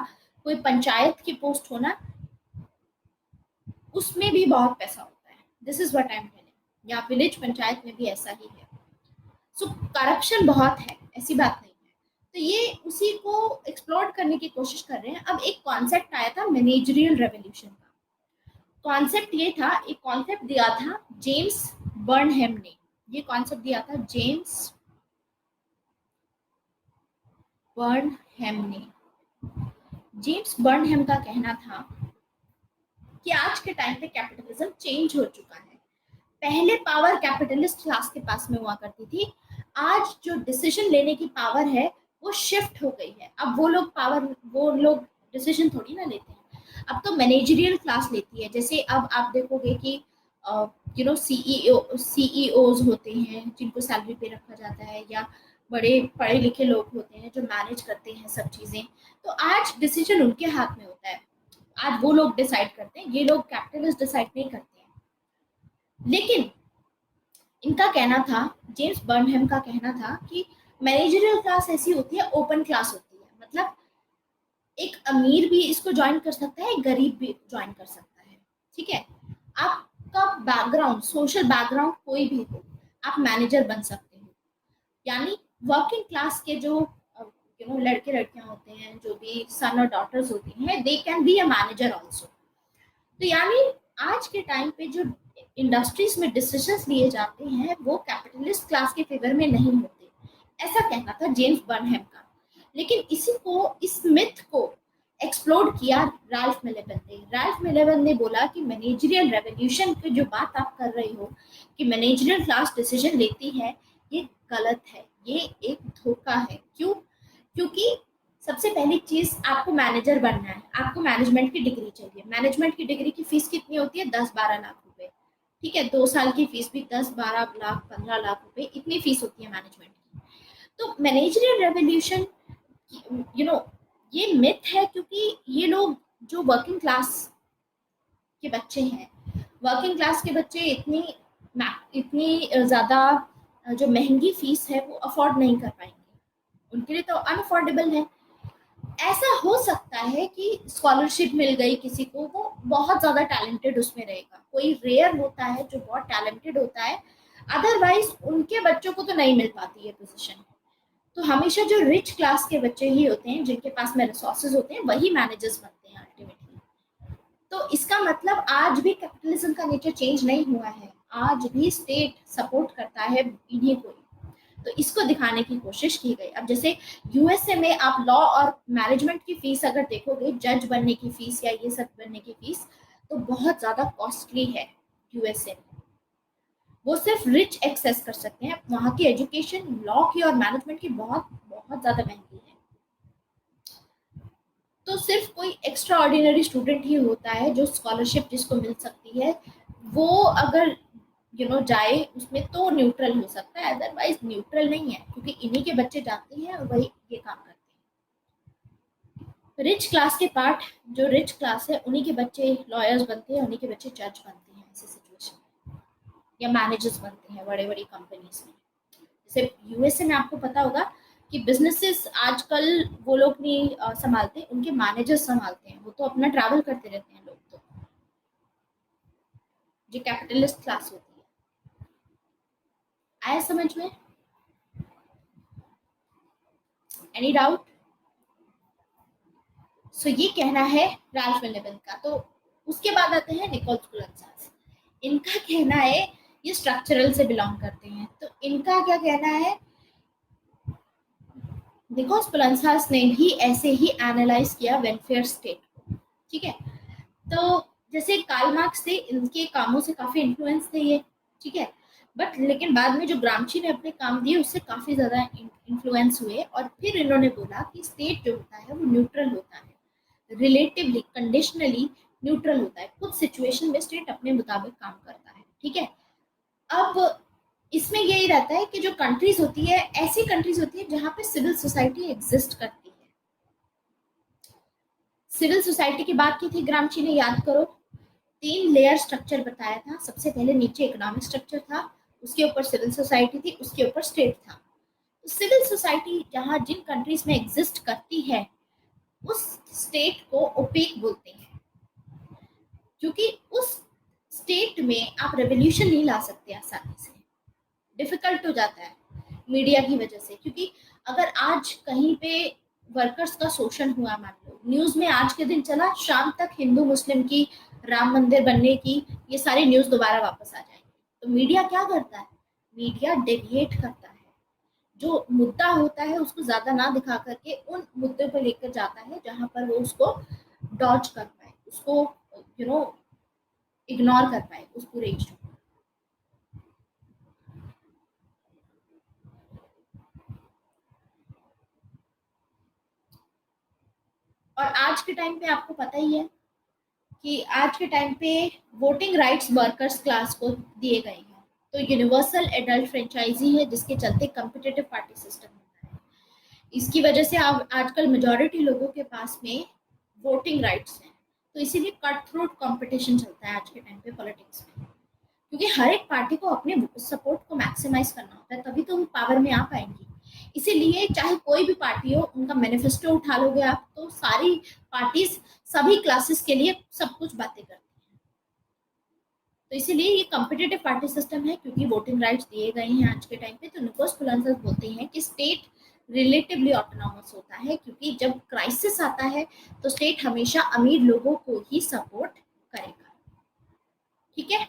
कोई पंचायत की पोस्ट हो ना, उसमें भी बहुत पैसा होता है। This is what I am telling. या विलेज पंचायत में भी ऐसा ही है। सो करप्शन बहुत है, ऐसी बात नहीं है। तो ये उसी को एक्सप्लोर करने की कोशिश कर रहे हैं। अब एक कॉन्सेप्ट आया था मैनेजरियल रेवोल्यूशन का। कॉन्सेप्ट ये था, एक कॉन्सेप्ट दिया था जेम्स बर्नहेम ने। ये कॉन्सेप्ट दिया था जेम्स बर्नहेम ने। जेम्स बर्नहेम का कहना था कि आज के टाइम पे कैपिटलिज्म चेंज हो चुका है। पहले पावर कैपिटलिस्ट क्लास के पास में हुआ करती थी, आज जो डिसीजन लेने की पावर है वो शिफ्ट हो गई है। अब वो लोग डिसीजन थोड़ी ना लेते हैं, अब तो मैनेजरियल क्लास लेती है। जैसे अब आप देखोगे कि सीईओज होते हैं जिनको सैलरी पे रखा जाता है, या बड़े पढ़े लिखे लोग होते हैं जो मैनेज करते हैं सब चीजें। तो आज डिसीजन उनके हाथ में होता है, आज वो लोग डिसाइड करते हैं, ये लोग कैपिटलिस्ट डिसाइड नहीं करते हैं। लेकिन इनका कहना था, जेम्स बर्नहेम का कहना था कि मैनेजरियल क्लास ऐसी होती है, ओपन क्लास होती है। मतलब एक अमीर भी इसको ज्वाइन कर सकता है, एक गरीब भी ज्वाइन कर सकता है। ठीक है, आपका बैकग्राउंड, सोशल बैकग्राउंड कोई भी हो, आप मैनेजर बन सकते हो। यानी वर्किंग क्लास के जो लड़के लड़कियां होते हैं, जो भी सन और डॉटर्स होती हैं, they can be a manager also. तो यानी आज के टाइम पे जो इंडस्ट्रीज में डिसीजंस लिए जाते हैं वो कैपिटलिस्ट क्लास के फेवर में नहीं होते, ऐसा कहना था जेम्स बर्नहम का। लेकिन इसी को, इस मिथ को एक्सप्लोर किया राल्फ मिलेवन ने। राल्फ मिलेवन ने बोला कि मैनेजरियल रेवोल्यूशन की जो बात आप कर रही हो कि मैनेजरियल क्लास डिसीजन लेती है, ये गलत है, ये एक धोखा है। क्यों? क्योंकि सबसे पहली चीज, आपको मैनेजर बनना है, आपको मैनेजमेंट की डिग्री चाहिए। मैनेजमेंट की डिग्री की फीस कितनी होती है? 10-12 लाख रुपए। ठीक है, 2 साल की फीस भी 10-12 लाख, 15 लाख रुपए, इतनी फीस होती है मैनेजमेंट की। तो मैनेजरियल रेवोल्यूशन, यू नो ये मिथ है, क्योंकि ये लोग जो वर्किंग क्लास के बच्चे हैं, वर्किंग क्लास के बच्चे इतनी इतनी ज्यादा जो महंगी फीस है वो अफोर्ड नहीं कर पाएंगे, उनके लिए तो अनअफोर्डेबल है। ऐसा हो सकता है कि स्कॉलरशिप मिल गई किसी को, वो बहुत ज्यादा टैलेंटेड उसमें रहेगा, कोई रेयर होता है जो बहुत टैलेंटेड होता है, अदरवाइज उनके बच्चों को तो नहीं मिल पाती है पोजीशन। तो हमेशा जो रिच क्लास के बच्चे ही होते हैं, जिनके पास में रिसोर्सेज होते हैं, वही मैनेजर्स बनते हैं अल्टीमेटली। तो इसका मतलब आज भी कैपिटलिज्म का नेचर चेंज नहीं हुआ है, आज भी स्टेट सपोर्ट करता है इन्हीं को। तो इसको दिखाने की कोशिश की गई। अब जैसे यूएसए में आप लॉ और मैनेजमेंट की फीस अगर देखोगे, जज बनने की फीस या ये सब बनने की फीस, तो बहुत ज्यादा कॉस्टली है यूएसए में। वो सिर्फ रिच एक्सेस कर सकते हैं, वहाँ की एजुकेशन लॉ की और मैनेजमेंट की बहुत बहुत ज्यादा महंगी है। तो सिर्फ कोई एक्स्ट्रा ऑर्डिनरी स्टूडेंट ही होता है जो स्कॉलरशिप जिसको मिल सकती है, वो अगर जाए उसमें तो न्यूट्रल हो सकता है, अदरवाइज न्यूट्रल नहीं है, क्योंकि इन्हीं के बच्चे जाते हैं और वही ये काम करते हैं। रिच क्लास के पार्ट, जो रिच क्लास है, उन्हीं के बच्चे लॉयर्स बनते हैं, उन्हीं के बच्चे जज बनते हैं ऐसी सिचुएशन में, या मैनेजर्स बनते हैं बड़े बड़ी कंपनीज में। जैसे यूएसए में आपको पता होगा कि बिजनेसेस आजकल वो लोग नहीं संभालते, उनके मैनेजर्स संभालते हैं, वो तो अपना ट्रैवल करते रहते हैं लोग। तो जो कैपिटलिस्ट क्लास होती है, आया समझ में? Any doubt? सो ये कहना है राल्फ मिलेवन का। तो उसके बाद आते हैं निकोलस कोलंसास। इनका कहना है, ये स्ट्रक्चरल से बिलोंग करते हैं, तो इनका क्या कहना है, निकोलस कोलंसास ने भी ऐसे ही एनालाइज किया वेलफेयर स्टेट को। ठीक है, तो जैसे कार्ल मार्क्स थे, इनके कामों से काफी इन्फ्लुएंस थे ये। ठीक है, बट लेकिन बाद में जो ग्रामची ने अपने काम दिए उससे काफी ज्यादा इन्फ्लुएंस हुए, और फिर इन्होंने बोला कि स्टेट जो होता है वो न्यूट्रल होता है, रिलेटिवली कंडीशनली न्यूट्रल होता है, कुछ सिचुएशन में स्टेट अपने मुताबिक काम करता है। ठीक है, अब इसमें यही रहता है कि जो कंट्रीज होती है, ऐसी कंट्रीज होती है जहां पे सिविल सोसाइटी एग्जिस्ट करती है। सिविल सोसाइटी की बात की थी ग्रामची ने, याद करो, 3 लेयर स्ट्रक्चर बताया था। सबसे पहले नीचे इकोनॉमिक स्ट्रक्चर था, उसके ऊपर सिविल सोसाइटी थी, उसके ऊपर स्टेट था। तो सिविल सोसाइटी जहां जिन कंट्रीज में एग्जिस्ट करती है, उस स्टेट को ओपेक बोलते हैं, क्योंकि उस स्टेट में आप रेवोल्यूशन नहीं ला सकते आसानी से, डिफिकल्ट हो जाता है मीडिया की वजह से। क्योंकि अगर आज कहीं पे वर्कर्स का शोषण हुआ, मान लो न्यूज में आज के दिन चला, शाम तक हिंदू मुस्लिम की, राम मंदिर बनने की, ये सारी न्यूज दोबारा वापस आ जाएंगी। तो मीडिया क्या करता है? मीडिया डेविएट करता है, जो मुद्दा होता है उसको ज्यादा ना दिखा करके उन मुद्दों पर लेकर जाता है जहां पर वो उसको डॉज कर पाए, उसको इग्नोर कर पाए उस पूरे इशू को। और आज के टाइम पे आपको पता ही है कि आज के टाइम पे वोटिंग राइट्स वर्कर्स क्लास को दिए गए हैं। तो यूनिवर्सल एडल्ट फ्रेंचाइजी है, जिसके चलते कम्पिटिटिव पार्टी सिस्टम होता है। इसकी वजह से आजकल मेजोरिटी लोगों के पास में वोटिंग राइट्स हैं, तो इसीलिए कट थ्रोट कंपटीशन चलता है आज के टाइम पे पॉलिटिक्स में, क्योंकि हर एक पार्टी को अपने सपोर्ट को मैक्सिमाइज करना होता है, तभी तो वो पावर में आ पाएंगी। इसीलिए चाहे कोई भी पार्टी हो, उनका मैनिफेस्टो उठा लोगे आप, तो तो सारी पार्टीज सभी क्लासेस के लिए सब कुछ बातें करती हैं। तो इसीलिए ये कॉम्पिटिटिव पार्टी सिस्टम है, क्योंकि वोटिंग राइट्स दिए गए हैं आज के टाइम पे। तो निकोलस कोलंसस बोलते हैं कि स्टेट रिलेटिवली ऑटोनॉमस होता है, क्योंकि जब क्राइसिस आता है तो स्टेट हमेशा अमीर लोगों को ही सपोर्ट करेगा। ठीक है,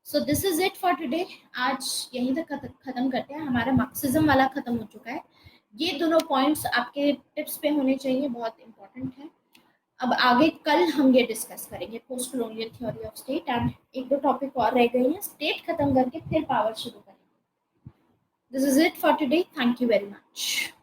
so this is it for today. आज यहीं तक खत्म करते हैं, हमारा मार्क्सिज्म वाला खत्म हो चुका है। ये दोनों पॉइंट्स आपके टिप्स पे होने चाहिए, बहुत इंपॉर्टेंट है। अब आगे कल हम ये डिस्कस करेंगे post colonial theory of state, and एक दो टॉपिक और रह गई हैं, स्टेट खत्म करके फिर पावर शुरू करेंगे। This is it for today, thank you very much.